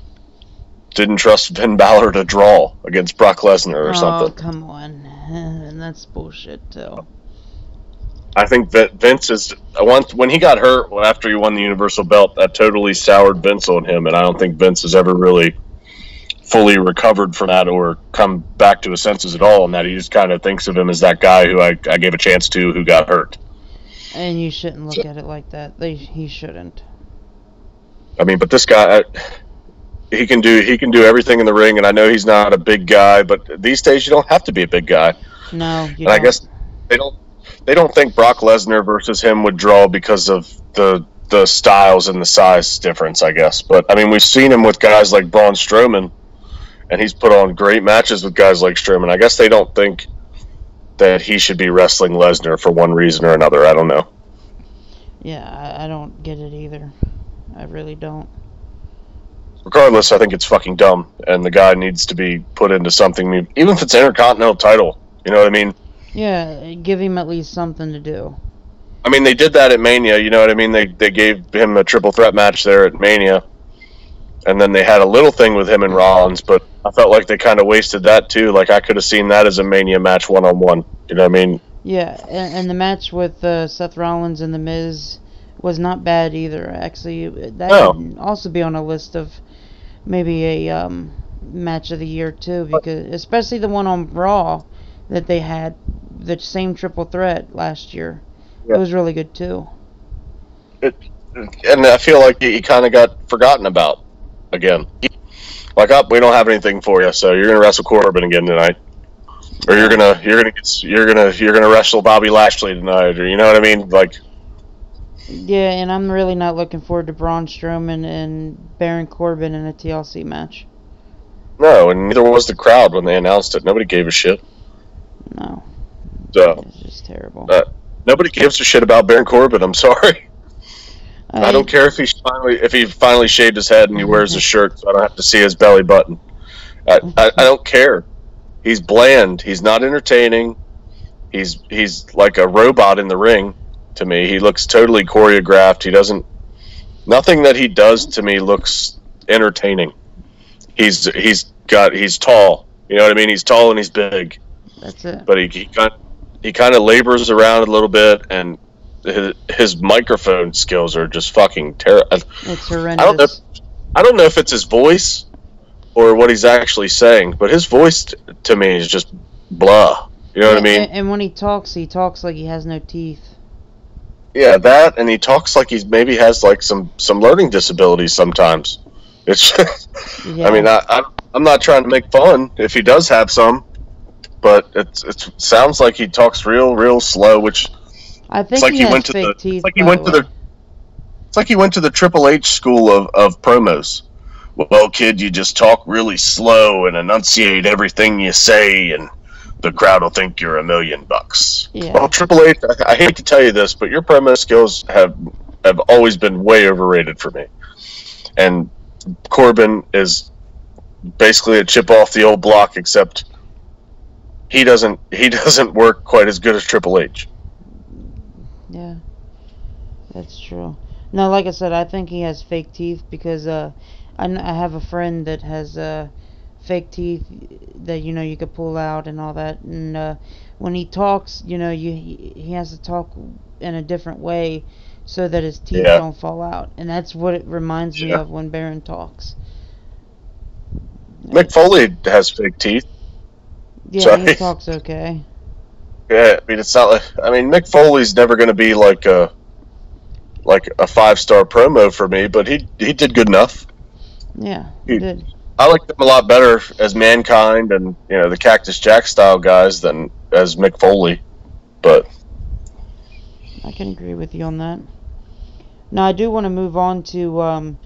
Finn Balor to draw against Brock Lesnar or something. Oh, come on. And that's bullshit, too. I think that Vince is... When he got hurt after he won the Universal Belt, that totally soured Vince on him, and I don't think Vince has ever really fully recovered from that or come back to his senses at all, and that he just kind of thinks of him as that guy who I gave a chance to who got hurt. And you shouldn't look at it like that. He shouldn't. I mean, but this guy, he can do everything in the ring, and I know he's not a big guy, but these days you don't have to be a big guy. No, you don't. I guess they don't think Brock Lesnar versus him would draw because of the styles and the size difference, I guess. But I mean, we've seen him with guys like Braun Strowman, and he's put on great matches with guys like Strowman. I guess they don't think that he should be wrestling Lesnar for one reason or another. I don't know. Yeah, I don't get it either. I really don't. Regardless, I think it's fucking dumb, and the guy needs to be put into something, even if it's Intercontinental title. You know what I mean? Yeah, give him at least something to do. I mean, they did that at Mania. You know what I mean? They gave him a triple threat match there at Mania, and then they had a little thing with him and Rollins, but I felt like they kind of wasted that too. Like, I could have seen that as a Mania match one-on-one. You know what I mean? Yeah, and the match with Seth Rollins and The Miz was not bad either. Actually, that could also be on a list of maybe a match of the year too, because especially the one on Raw that they had, the same triple threat last year. Yeah. It was really good too. And I feel like he kind of got forgotten about again. Like, we don't have anything for you, so you're gonna wrestle Corbin again tonight, or you're gonna wrestle Bobby Lashley tonight, or you know what I mean? Like, yeah, and I'm really not looking forward to Braun Strowman and Baron Corbin in a TLC match. no, and neither was the crowd when they announced it. Nobody gave a shit. No, So it's just terrible. nobody gives a shit about Baron Corbin. I'm sorry. I don't care if he finally shaved his head and he wears a shirt, so I don't have to see his belly button. I don't care. He's bland. He's not entertaining. He's like a robot in the ring to me. He looks totally choreographed. Nothing that he does to me looks entertaining. He's tall. You know what I mean? He's tall and he's big. That's it. But he kind of labors around a little bit, and his microphone skills are just fucking terrible. It's horrendous. I don't know if it's his voice or what he's actually saying, but his voice to me is just blah. You know what I mean? And when he talks like he has no teeth. Yeah, that, and he talks like he maybe has like some learning disabilities sometimes. It's, Yeah. I mean, I'm not trying to make fun if he does have some, but it sounds like he talks real slow, which I think it's like he went to fake teeth. it's like he went to the Triple H school of promos. Well, kid, you just talk really slow and enunciate everything you say, and the crowd will think you're $1 million. Yeah. Well, Triple H, I hate to tell you this, but your promo skills have always been way overrated for me. And Corbin is basically a chip off the old block, except he doesn't work quite as good as Triple H. Yeah, that's true. No, like I said, I think he has fake teeth because I have a friend that has fake teeth that you could pull out and all that. And when he talks, he has to talk in a different way so that his teeth don't fall out. And that's what it reminds me of when Baron talks. Mick Foley has fake teeth. Yeah, so he talks okay. Yeah, I mean, it's not like, Mick Foley's never going to be like a 5-star promo for me, but he did good enough. Yeah, he did. I liked him a lot better as Mankind and the Cactus Jack style guys than as Mick Foley, but I can agree with you on that. Now I do want to move on to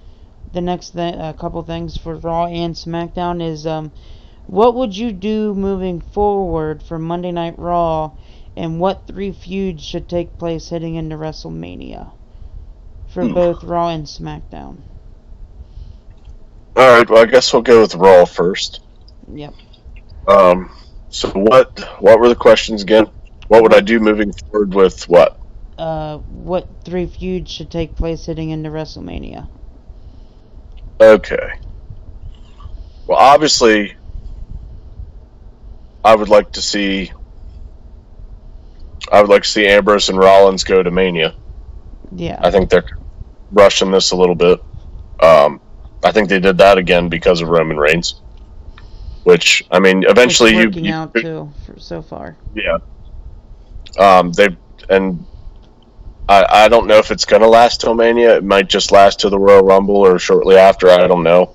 the next couple things for Raw and SmackDown is what would you do moving forward for Monday Night Raw, and what 3 feuds should take place heading into WrestleMania for both Raw and SmackDown? Alright, well, I guess we'll go with Raw first. Yep. So what were the questions again? What would I do moving forward with what? What 3 feuds should take place heading into WrestleMania? Okay. Well, obviously, I would like to see Ambrose and Rollins go to Mania. Yeah. I think they're rushing this a little bit. I think they did that again because of Roman Reigns. Which, eventually it's working out too so far. Yeah. I don't know if it's gonna last till Mania. It might just last till the Royal Rumble or shortly after. I don't know.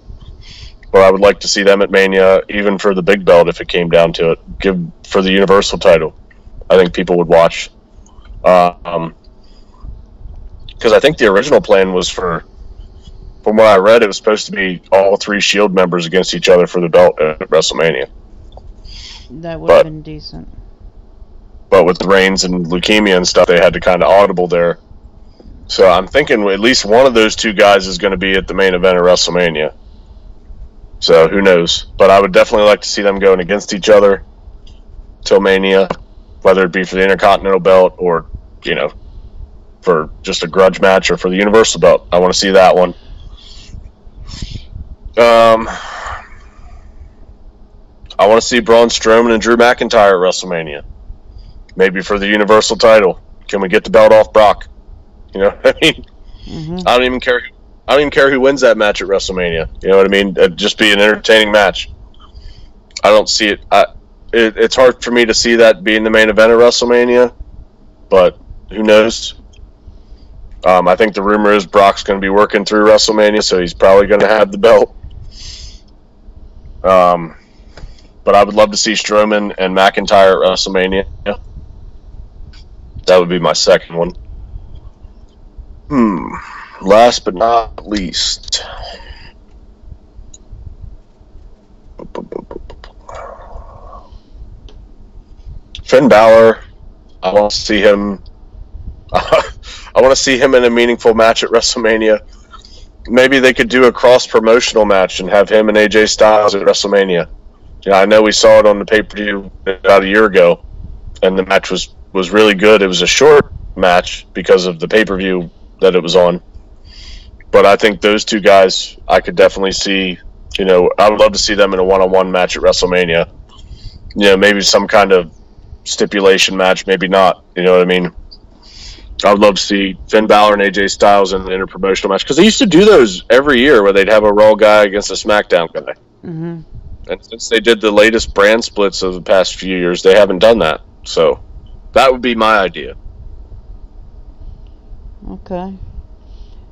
But I would like to see them at Mania, even for the big belt if it came down to it. For the Universal title. I think people would watch. Because I think the original plan was from what I read, it was supposed to be all 3 Shield members against each other for the belt at WrestleMania. That would have been decent. But with Reigns and leukemia and stuff, they had to kind of audible there. So I'm thinking at least one of those 2 guys is going to be at the main event of WrestleMania. So who knows? But I would definitely like to see them going against each other till Mania, whether it be for the Intercontinental belt or, for just a grudge match or for the Universal belt. I want to see that one. I want to see Braun Strowman and Drew McIntyre at WrestleMania. Maybe for the Universal title. Can we get the belt off Brock? You know what I mean? Mm-hmm. I don't even care I don't even care who wins that match at WrestleMania. You know what I mean? It'd just be an entertaining match. I don't see it. It's hard for me to see that being the main event of WrestleMania, but who knows? I think the rumor is Brock's going to be working through WrestleMania, so he's probably going to have the belt. But I would love to see Strowman and McIntyre at WrestleMania. That would be my second one. Last but not least. Finn Balor. I want to see him. I want to see him in a meaningful match at WrestleMania. Maybe they could do a cross-promotional match and have him and AJ Styles at WrestleMania. Yeah, I know we saw it on the pay-per-view about a year ago, and the match was really good. It was a short match because of the pay-per-view that it was on. But I think those two guys, I could definitely see, I would love to see them in a one-on-one match at WrestleMania. Maybe some kind of stipulation match, maybe not. You know what I mean? I would love to see Finn Balor and AJ Styles in an interpromotional match, because they used to do those every year where they'd have a Raw guy against a SmackDown guy. Mm-hmm. And since they did the latest brand splits of the past few years, they haven't done that. So that would be my idea. Okay.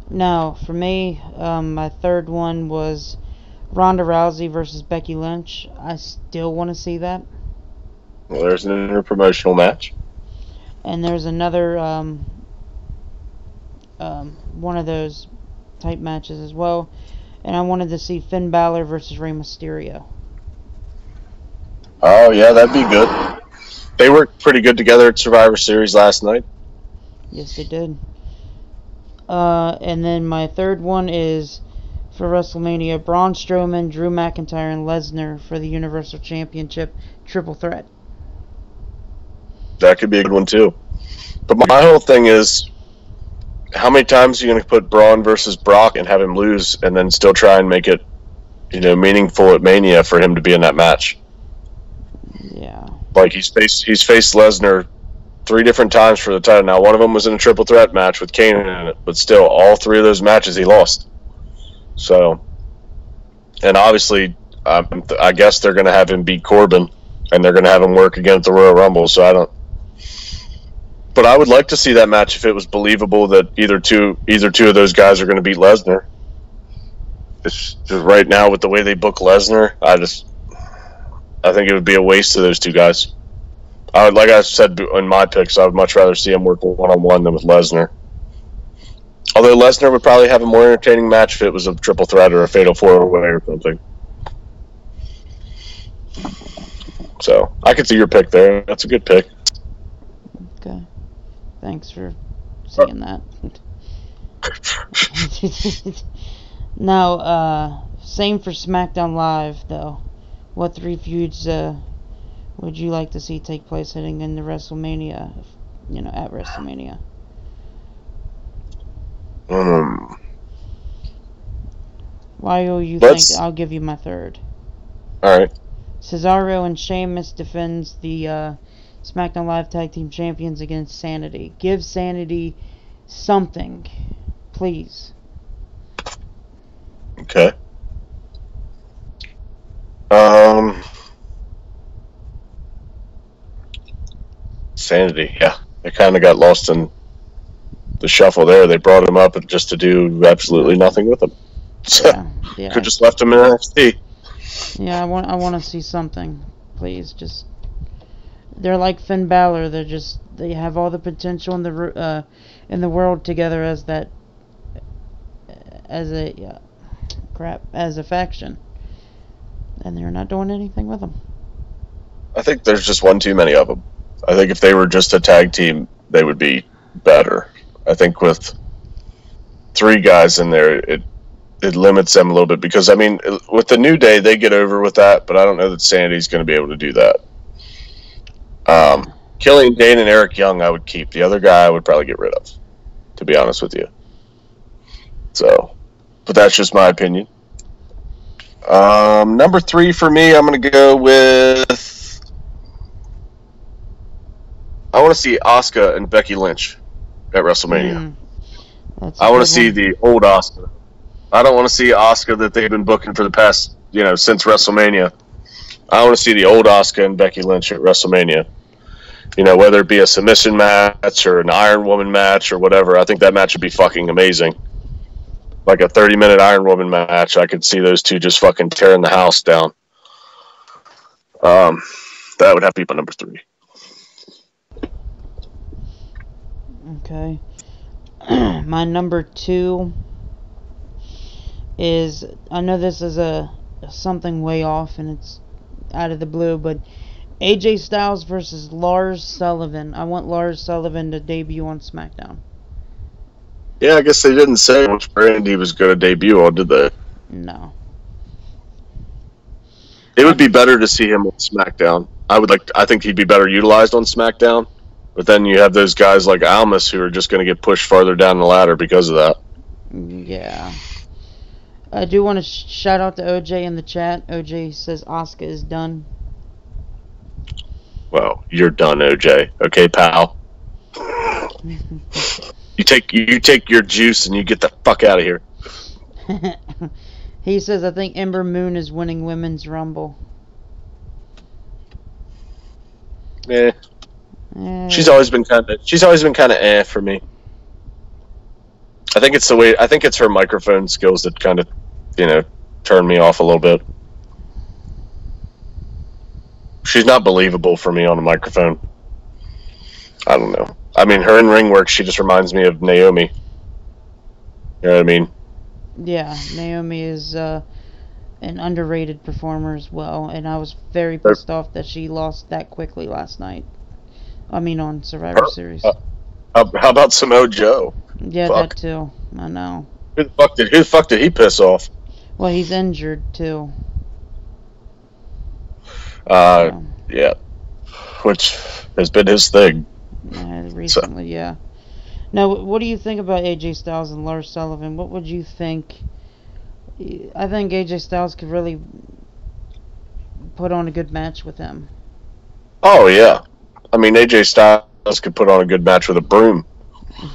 Now, for me, my third one was Ronda Rousey versus Becky Lynch. I still want to see that. Well, there's an interpromotional match. And there's another one of those type matches as well. And I wanted to see Finn Balor versus Rey Mysterio. Oh, yeah, that'd be good. They worked pretty good together at Survivor Series last night. Yes, they did. And then my third one is for WrestleMania, Braun Strowman, Drew McIntyre, and Lesnar for the Universal Championship Triple Threat. That could be a good one, too. But my whole thing is, how many times are you going to put Braun versus Brock and have him lose and then still try and make it, meaningful at Mania for him to be in that match? Yeah. Like, he's faced Lesnar 3 different times for the title. Now, one of them was in a triple threat match with Kane in it, but still, all 3 of those matches he lost. So, and obviously, I guess they're going to have him beat Corbin, and they're going to have him work again at the Royal Rumble, so but I would like to see that match if it was believable that either two of those guys are going to beat Lesnar. It's just right now with the way they book Lesnar, I think it would be a waste of those 2 guys. Like I said in my picks, I would much rather see him work one-on-one than with Lesnar. Although Lesnar would probably have a more entertaining match if it was a triple threat or a fatal 4-way or something. So I could see your pick there. That's a good pick. Okay. Thanks for saying that. Now, same for SmackDown Live, though. What 3 feuds would you like to see take place heading into WrestleMania? At WrestleMania. Why do you think? I'll give you my third. All right. Cesaro and Sheamus defends the SmackDown Live Tag Team Champions against Sanity. Give Sanity something, please. Okay. Sanity, yeah. They kind of got lost in the shuffle there. They brought him up just to do absolutely nothing with him. Yeah. Could just left him in NXT. Yeah, I want to see something, please. Just they're like Finn Balor. They have all the potential in the world together as a faction, and they're not doing anything with them. I think there's just one too many of them. I think if they were just a tag team, they would be better. I think with 3 guys in there, it limits them a little bit, because, with the New Day, they get over with that, but I don't know that Sanity's going to be able to do that. Killian Dane and Eric Young I would keep. The other guy I would probably get rid of, to be honest with you. So, but that's just my opinion. Number 3 for me, I'm going to go with... I want to see Asuka and Becky Lynch at WrestleMania. I want to see the old Asuka. I don't want to see Asuka that they've been booking for the past, since WrestleMania. I want to see the old Asuka and Becky Lynch at WrestleMania. Whether it be a submission match or an Iron Woman match or whatever, I think that match would be fucking amazing. Like a 30-minute Iron Woman match, I could see those two just fucking tearing the house down. That would have to be my number 3. Okay. My number 2 is, I know this is something way off and it's out of the blue, but AJ Styles versus Lars Sullivan. I want Lars Sullivan to debut on SmackDown. Yeah, I guess they didn't say which brand he was going to debut on, did they? No. It would be better to see him on SmackDown. I think he'd be better utilized on SmackDown. But then you have those guys like Almas who are just going to get pushed farther down the ladder because of that. Yeah. I do want to shout out to OJ in the chat. OJ says Asuka is done. Well, you're done, OJ. Okay, pal. You take your juice and you get the fuck out of here. He says, I think Ember Moon is winning Women's Rumble. Yeah. She's always been kind of for me. I think it's her microphone skills that kind of, turn me off a little bit. She's not believable for me on a microphone. I don't know. I mean, her in-ring work, she just reminds me of Naomi. You know what I mean? Yeah, Naomi is an underrated performer as well, and I was very pissed off that she lost that quickly last night. I mean, on Survivor Series. How about Samoa Joe? Yeah, Fuck. That too. I know. Who the fuck did he piss off? Well, he's injured too. Yeah. Which has been his thing. Recently, yeah. Now, what do you think about AJ Styles and Lars Sullivan? What would you think? I think AJ Styles could really put on a good match with him. Oh, yeah. I mean, AJ Styles could put on a good match with a broom.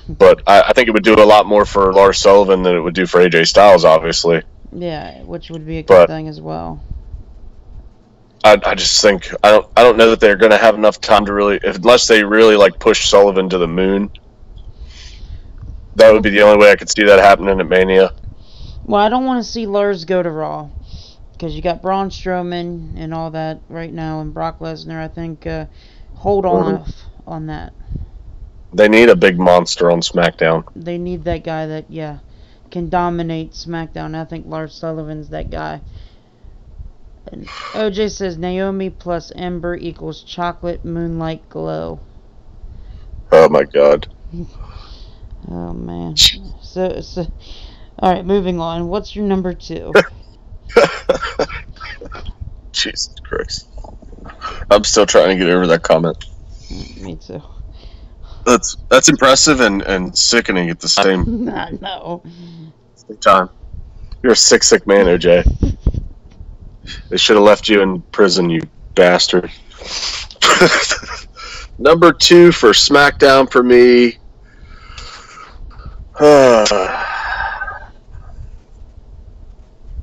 But I think it would do a lot more for Lars Sullivan than it would do for AJ Styles, obviously. Yeah, which would be a good thing as well. I just think I don't know that they're going to have enough time to really, unless they really like push Sullivan to the moon. That would be the only way I could see that happening at Mania. Well, I don't want to see Lars go to Raw because you got Braun Strowman and all that right now, and Brock Lesnar. I think hold off on that. They need a big monster on SmackDown. They need that guy that can dominate SmackDown. I think Lars Sullivan's that guy. And OJ says Naomi plus Ember equals chocolate moonlight glow. Oh my god. Oh man. So all right, moving on. What's your number 2? Jesus Christ. I'm still trying to get over that comment. Me too. That's impressive and sickening at the same No. time. You're a sick man, OJ. They should have left you in prison, you bastard. Number 2 for SmackDown for me. I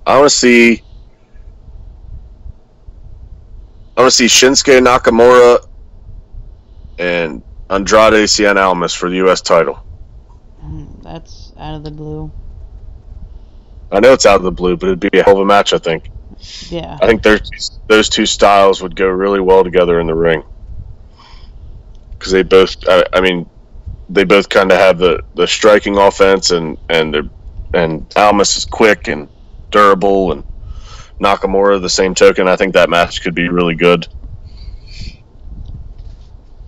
want to see Shinsuke Nakamura and Andrade Cien Almas for the U.S. title. That's out of the blue. I know it's out of the blue, but it'd be a hell of a match, I think. Yeah. I think those two styles would go really well together in the ring. Because they both, they both kind of have the striking offense, and Almas is quick and durable, and Nakamura the same token. I think that match could be really good.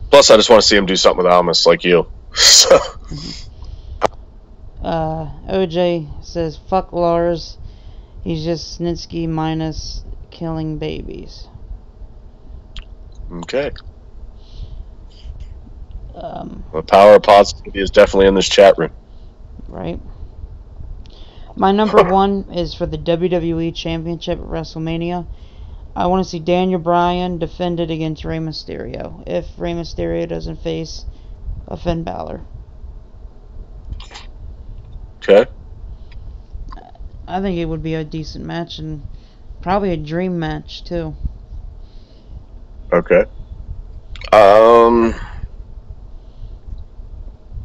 Plus, I just want to see him do something with Almas like you. So. OJ says, fuck Lars. He's just Snitsky minus killing babies. Okay. The power of positivity is definitely in this chat room. Right. My number 1 is for the WWE Championship at WrestleMania. I want to see Daniel Bryan defended against Rey Mysterio if Rey Mysterio doesn't face a Finn Balor. Okay. I think it would be a decent match and probably a dream match too. Okay.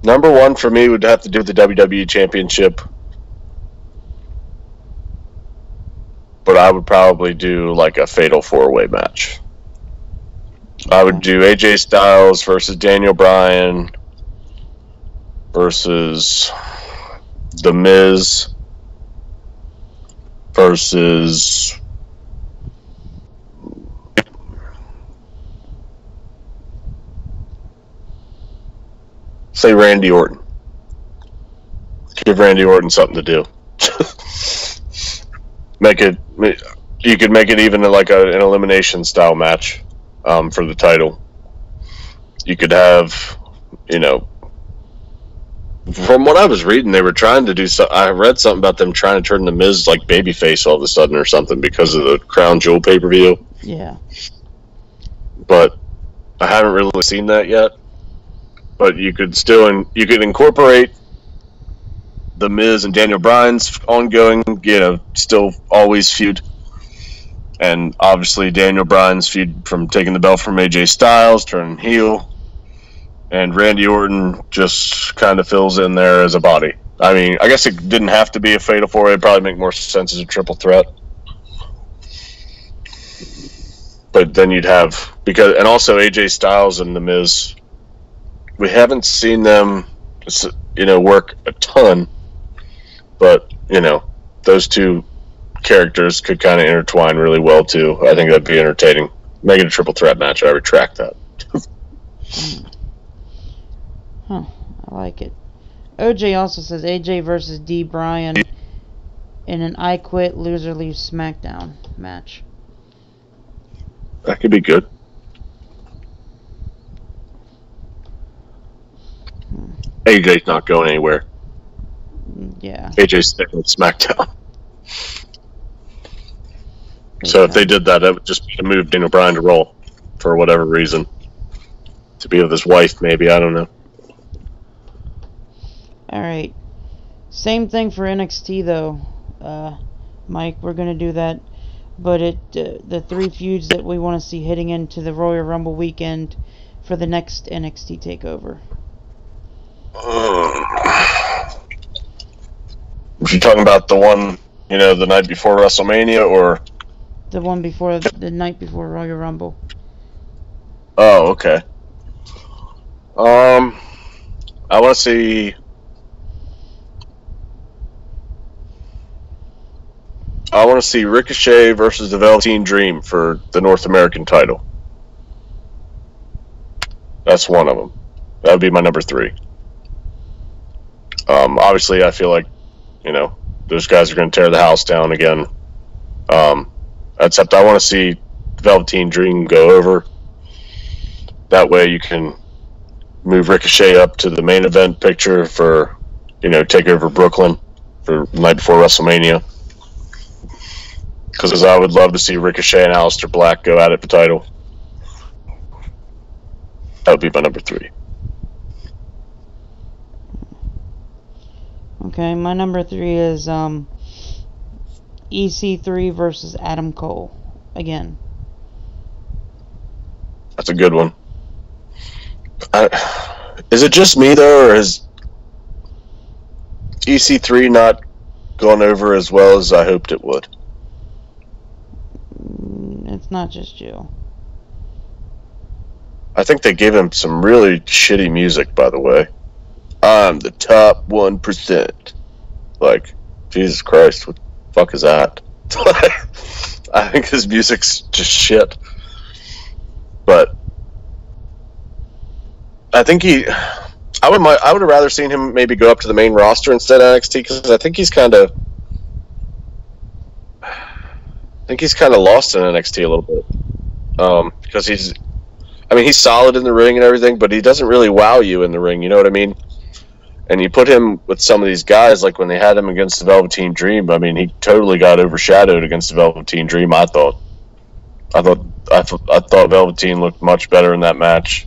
Number one for me would have to do with the WWE Championship. But I would probably do like a fatal 4-way match. I would do AJ Styles versus Daniel Bryan versus The Miz versus say Randy Orton. Give Randy Orton something to do. You could make it even like an elimination style match for the title. You could have, you know, from what I was reading, they were trying to do so. I read something about them trying to turn the Miz like babyface all of a sudden or something because of the Crown Jewel pay-per-view. Yeah. But I haven't really seen that yet. But you could incorporate the Miz and Daniel Bryan's ongoing, you know, still always feud. And obviously Daniel Bryan's feud from taking the belt from AJ Styles, turning heel. And Randy Orton just kind of fills in there as a body. I mean, I guess it didn't have to be a fatal 4-way. It'd probably make more sense as a triple threat. But then you'd have, and also AJ Styles and The Miz, we haven't seen them, you know, work a ton. But, you know, those two characters could kind of intertwine really well, too. I think that'd be entertaining. Make it a triple threat match. I retract that. Huh. I like it. OJ also says AJ versus D. Bryan in an I Quit, Loser Leaves SmackDown match. That could be good. AJ's not going anywhere. Yeah. AJ's staying with SmackDown. So if they did that, it would just be to move Daniel Bryan to Raw for whatever reason. To be with his wife, maybe. I don't know. Alright. Same thing for NXT, though. Mike, we're going to do that. But the 3 feuds that we want to see heading into the Royal Rumble weekend for the next NXT TakeOver. If you're talking about the one, you know, the night before WrestleMania, or the one before the night before Royal Rumble. Oh, okay. I want to see. I want to see Ricochet versus the Velveteen Dream for the North American title. That's one of them. That would be my number 3. Obviously, I feel like, you know, those guys are going to tear the house down again. Except I want to see Velveteen Dream go over. That way you can move Ricochet up to the main event picture for, you know, take over Brooklyn for the night before WrestleMania. Because I would love to see Ricochet and Aleister Black go at it for the title. That would be my number 3. Okay, my number 3 is EC3 versus Adam Cole. Again. That's a good one. Is it just me, though, or has EC3 not gone over as well as I hoped it would? It's not just you. I think they gave him some really shitty music, by the way. I'm the top 1%. Like, Jesus Christ, what the fuck is that? I think his music's just shit. But I think I would have rather seen him maybe go up to the main roster instead of NXT, because I think he's kind of lost in NXT a little bit. Because he's solid in the ring and everything, but he doesn't really wow you in the ring, you know what I mean? And you put him with some of these guys, like when they had him against the Velveteen Dream, I mean, he totally got overshadowed against the Velveteen Dream, I thought. I thought Velveteen looked much better in that match.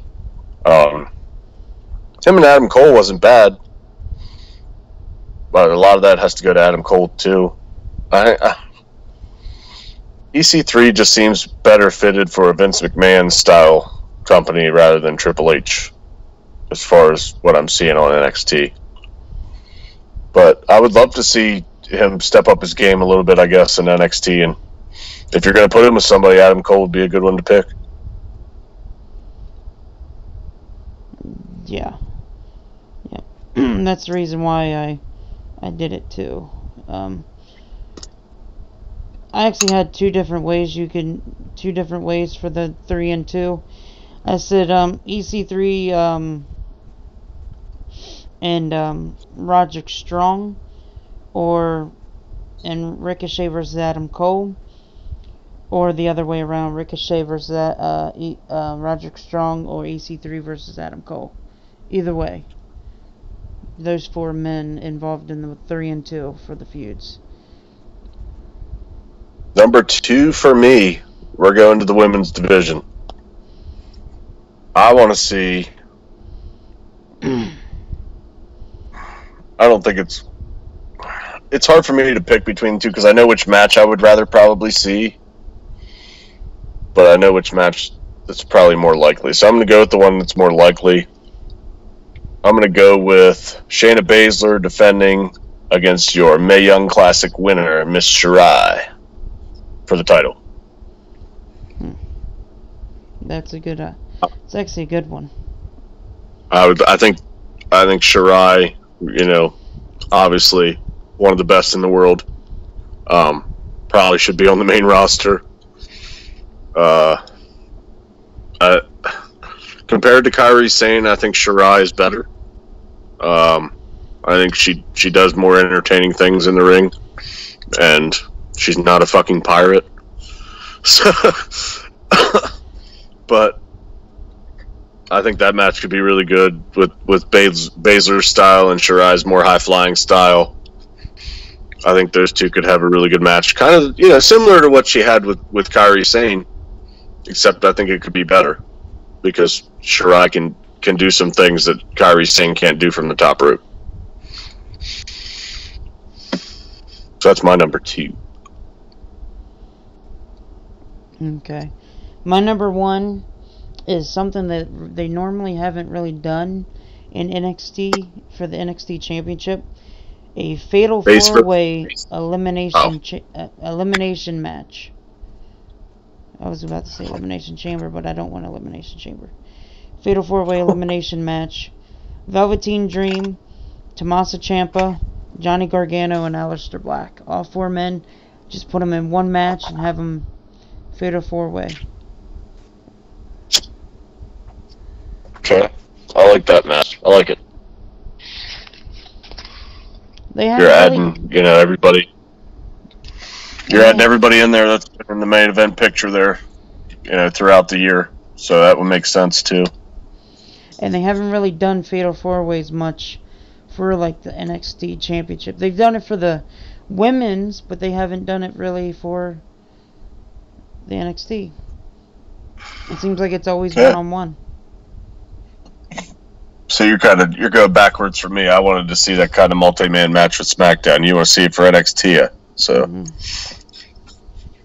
Him and Adam Cole wasn't bad, but a lot of that has to go to Adam Cole, too. EC3 just seems better fitted for a Vince McMahon style company rather than Triple H, as far as what I'm seeing on NXT. But I would love to see him step up his game a little bit, I guess, in NXT. And if you're going to put him with somebody, Adam Cole would be a good one to pick. Yeah. That's the reason why I did it too. I actually had two different ways for the 3 and 2. I said EC3 and Roderick Strong, and Ricochet versus Adam Cole, or the other way around, Ricochet versus Roderick Strong, or EC3 versus Adam Cole. Either way, those 4 men involved in the 3 and 2 for the feuds. Number 2 for me, we're going to the women's division. I want to see. I don't think it's hard for me to pick between the two because I know which match I would rather probably see, but I know which match that's probably more likely. So I'm going to go with the one that's more likely. I'm going to go with Shayna Baszler defending against your Mae Young Classic winner, Miss Shirai, for the title. That's a good. It's actually a good one. I think Shirai, obviously one of the best in the world. Probably should be on the main roster. Compared to Kairi Sane, I think Shirai is better. I think she does more entertaining things in the ring, and she's not a fucking pirate. So, but I think that match could be really good with Baszler's style and Shirai's more high flying style. I think those two could have a really good match, kind of similar to what she had with Kairi Sane, except I think it could be better because Shirai can do some things that Kairi Sane can't do from the top rope. So that's my number 2. Okay. My number 1 is something that they normally haven't really done in NXT for the NXT Championship. A fatal 4-way elimination match. I was about to say Elimination Chamber, but I don't want Elimination Chamber. Fatal 4-way elimination match. Velveteen Dream, Tommaso Ciampa, Johnny Gargano, and Aleister Black. All 4 men, just put them in one match and have them fatal 4-way. Okay, I like that match. I like it. You're adding, everybody. You're adding everybody in there that's in the main event picture there, throughout the year. So that would make sense too. And they haven't really done fatal 4-ways much for like the NXT Championship. They've done it for the women's, but they haven't done it really for the NXT. It seems like it's always one-on-one. So you're going backwards for me. I wanted to see that kind of multi-man match with SmackDown. You want to see it for NXT, so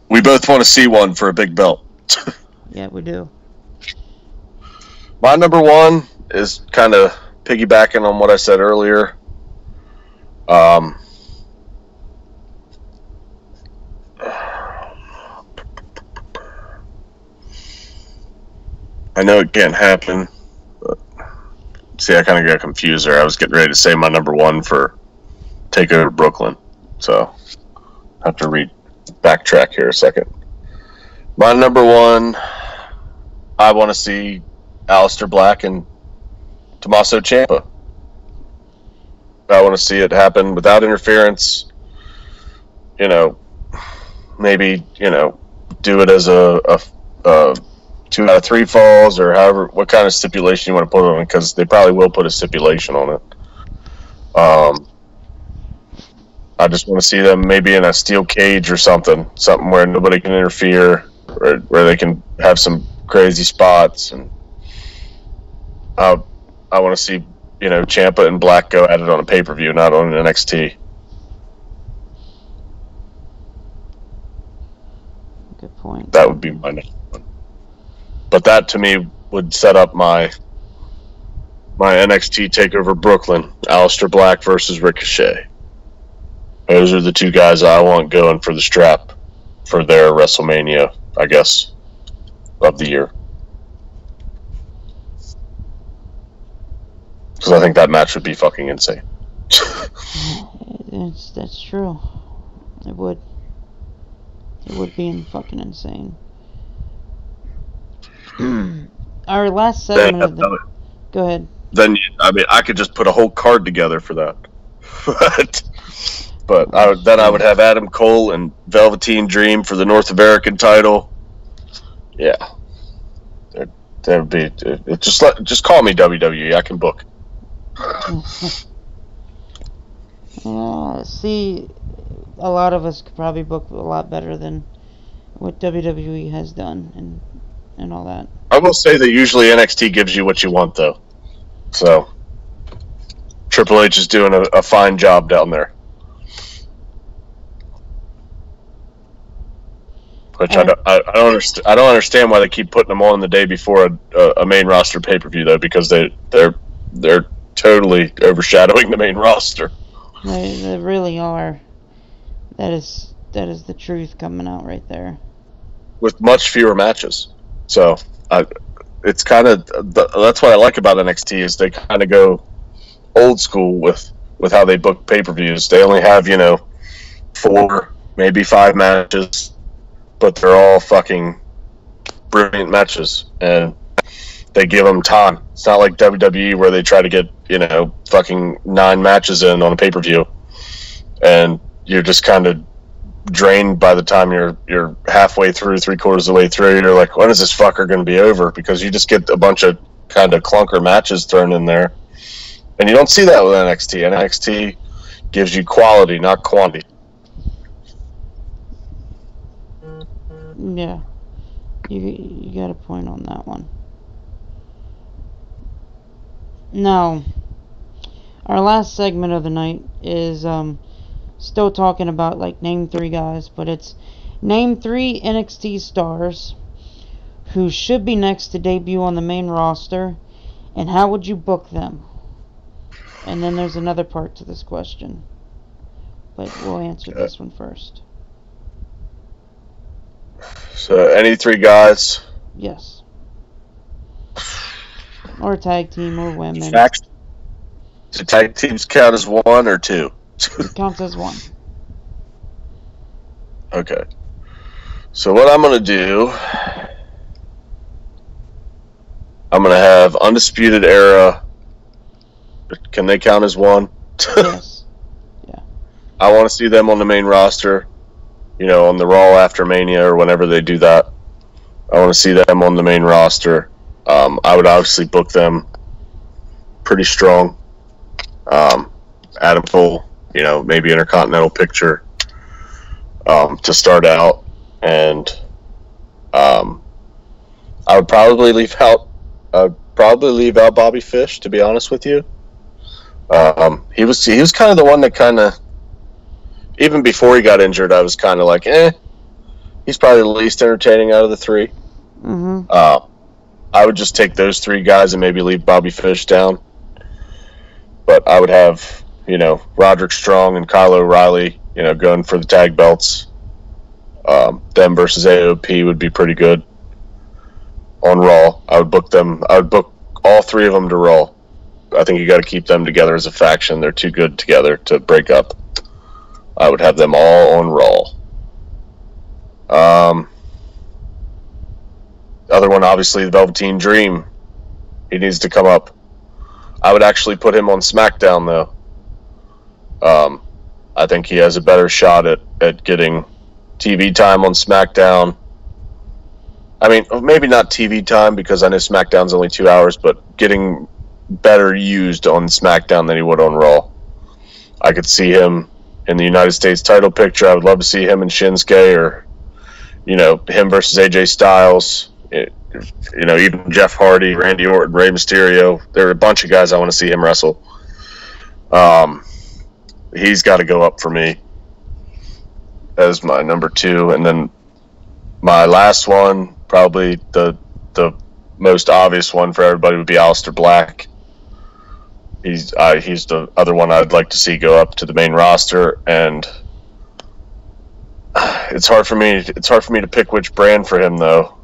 we both want to see one for a big belt. Yeah, we do. My number 1 is kind of piggybacking on what I said earlier. I know it can't happen. See, I kind of got confused there. I was getting ready to say my number 1 for Takeover Brooklyn. So, I have to backtrack here a second. My number 1, I want to see Aleister Black and Tommaso Ciampa. I want to see it happen without interference. Maybe, do it as a 2 out of 3 falls, or however, what kind of stipulation you want to put on it, because they probably will put a stipulation on it. I just want to see them maybe in a steel cage or something where nobody can interfere, where they can have some crazy spots, and I want to see Ciampa and Black go at it on a pay-per-view, not on an NXT. That would be my next one. But that to me would set up my NXT TakeOver Brooklyn, Aleister Black versus Ricochet. Those are the two guys I want going for the strap for their WrestleMania, I guess, of the year. Because I think that match would be fucking insane. That's true. It would. It would be fucking insane. Our last segment of the... Go ahead. Then, I mean, I could just put a whole card together for that. but I would have Adam Cole and Velveteen Dream for the North American title. Yeah. That would be... Just call me WWE. I can book. See, a lot of us could probably book a lot better than what WWE has done and all that. I will say that usually NXT gives you what you want, though. So, Triple H is doing a fine job down there. Which I don't understand why they keep putting them on the day before a main roster pay-per-view, though, because they're totally overshadowing the main roster. They really are. That is the truth coming out right there. With much fewer matches. So, it's kind of... That's what I like about NXT, is they kind of go old school with how they book pay-per-views. They only have, 4, maybe 5 matches, but they're all fucking brilliant matches. And they give them time. It's not like WWE where they try to get, fucking 9 matches in on a pay-per-view. And you're just kind of drained by the time you're halfway through, 3/4 of the way through. You're like, when is this fucker going to be over? Because you just get a bunch of kind of clunker matches thrown in there. And you don't see that with NXT. NXT gives you quality, not quantity. Yeah. You got a point on that one. Now, our last segment of the night is still talking about, like, name 3 guys, but it's name 3 NXT stars who should be next to debut on the main roster, and how would you book them? And then there's another part to this question, but we'll answer this one first. So, any 3 guys? Yes. Or tag team or women. Do tag teams count as 1 or 2? It counts as 1. Okay. So what I'm going to do, I'm going to have Undisputed Era. Can they count as 1? Yes. Yeah. I want to see them on the main roster, on the Raw after Mania or whenever they do that. I want to see them on the main roster. I would obviously book them pretty strong. Adam Cole, maybe Intercontinental picture to start out. And I would probably leave out Bobby Fish, to be honest with you. He was kind of the one that even before he got injured, I was kind of like, he's probably the least entertaining out of the 3. Mm-hmm. I would just take those 3 guys and maybe leave Bobby Fish down. But I would have, Roderick Strong and Kyle O'Reilly, going for the tag belts. Them versus AOP would be pretty good. On Raw, I would book them. I would book all 3 of them to Raw. I think you got to keep them together as a faction. They're too good together to break up. I would have them all on Raw. Other one, obviously, the Velveteen Dream. He needs to come up. I would actually put him on SmackDown, though. I think he has a better shot at getting TV time on SmackDown. I mean, maybe not TV time, because I know SmackDown's only 2 hours, but getting better used on SmackDown than he would on Raw. I could see him in the United States title picture. I would love to see him and Shinsuke, or, him versus AJ Styles. Even Jeff Hardy, Randy Orton, Rey Mysterio. There are a bunch of guys I want to see him wrestle. He's got to go up for me as my number 2. And then My last one, probably the most obvious one for everybody, would be Aleister Black. He's the other one I'd like to see go up to the main roster, and it's hard for me to pick which brand for him though.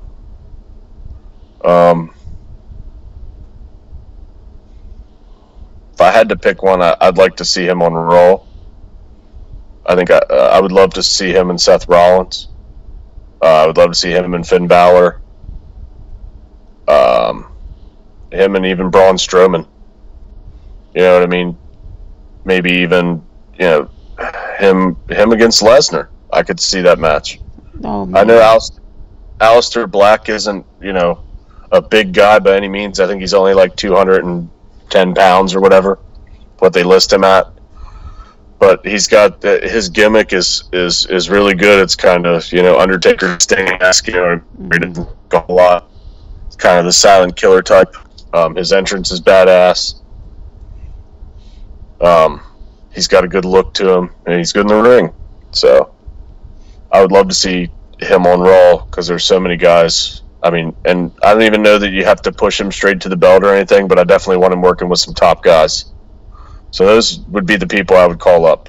If I had to pick one, I'd like to see him on Raw. I think I would love to see him and Seth Rollins. I would love to see him and Finn Balor. Him and even Braun Strowman. You know what I mean? Maybe even, him against Lesnar. I could see that match. Oh, I know Aleister Black isn't, a big guy by any means. I think he's only like 210 pounds or whatever, what they list him at. But he's got his gimmick is really good. It's kind of Undertaker Sting-esque, he didn't go a lot. It's kind of the silent killer type. His entrance is badass. He's got a good look to him, and he's good in the ring. So I would love to see him on Raw because there's so many guys. I mean, and I don't even know that you have to push him straight to the belt or anything, but I definitely want him working with some top guys. So those would be the people I would call up.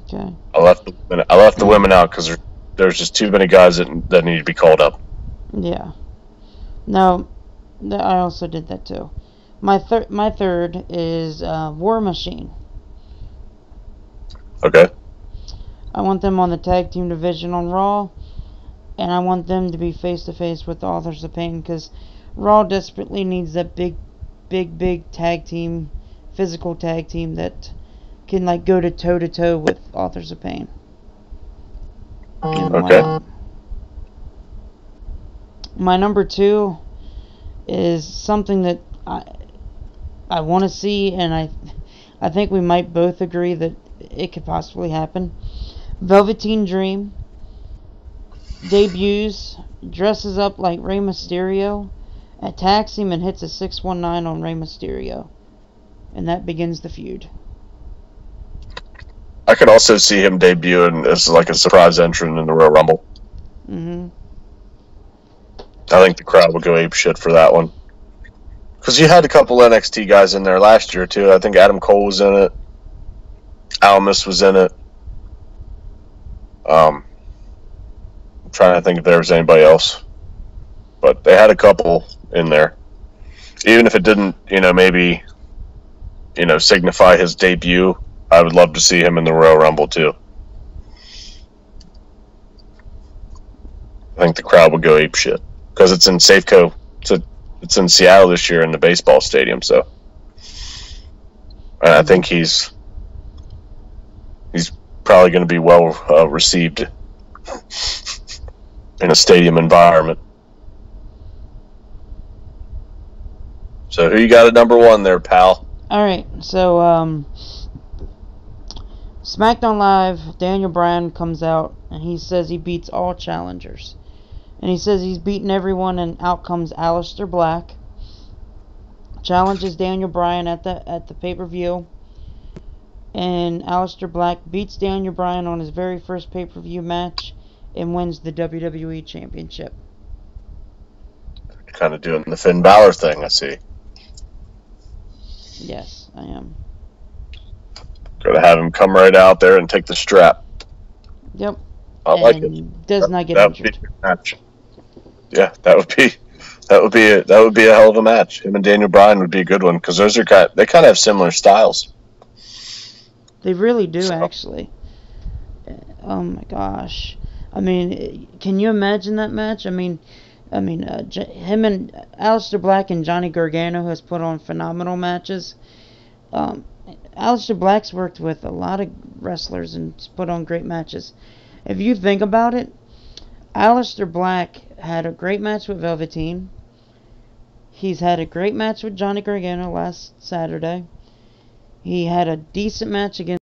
Okay. I left the women out because there's just too many guys that need to be called up. Yeah. No, I also did that too. My third is War Machine. Okay. I want them on the tag team division on Raw, and I want them to be face to face with the Authors of Pain because Raw desperately needs that big tag team, physical tag team that can go to toe with Authors of Pain. Okay. My number 2 is something that I want to see, and I think we might both agree that it could possibly happen. Velveteen Dream debuts, dresses up like Rey Mysterio, attacks him, and hits a 619 on Rey Mysterio. And that begins the feud. I could also see him debuting as like a surprise entrant in the Royal Rumble. Mm-hmm. I think the crowd would go apeshit for that one. Because you had a couple NXT guys in there last year, too. I think Adam Cole was in it. Almas was in it. I'm trying to think if there was anybody else. But they had a couple in there. Even if it didn't, maybe, signify his debut, I would love to see him in the Royal Rumble, too. I think the crowd would go apeshit. Because it's in Safeco. It's in Seattle this year in the baseball stadium, so. And I think he's probably going to be well received in a stadium environment. So who you got at number 1 there, pal? Alright, so SmackDown Live, Daniel Bryan comes out and he says he beats all challengers. And he says he's beaten everyone, and out comes Aleister Black. Challenges Daniel Bryan at the pay-per-view. And Aleister Black beats Daniel Bryan on his very first pay-per-view match and wins the WWE Championship. Kind of doing the Finn Balor thing, I see. Yes, I am. Gotta have him come right out there and take the strap. Yep. I like it. Does not get that injured. Would be a good match. Yeah, that would be a hell of a match. Him and Daniel Bryan would be a good one because they kind of have similar styles. They really do, actually. Oh my gosh! I mean, can you imagine that match? I mean, him and Aleister Black and Johnny Gargano has put on phenomenal matches. Aleister Black's worked with a lot of wrestlers and put on great matches. If you think about it, Aleister Black had a great match with Velveteen. He's had a great match with Johnny Gargano last Saturday. He had a decent match against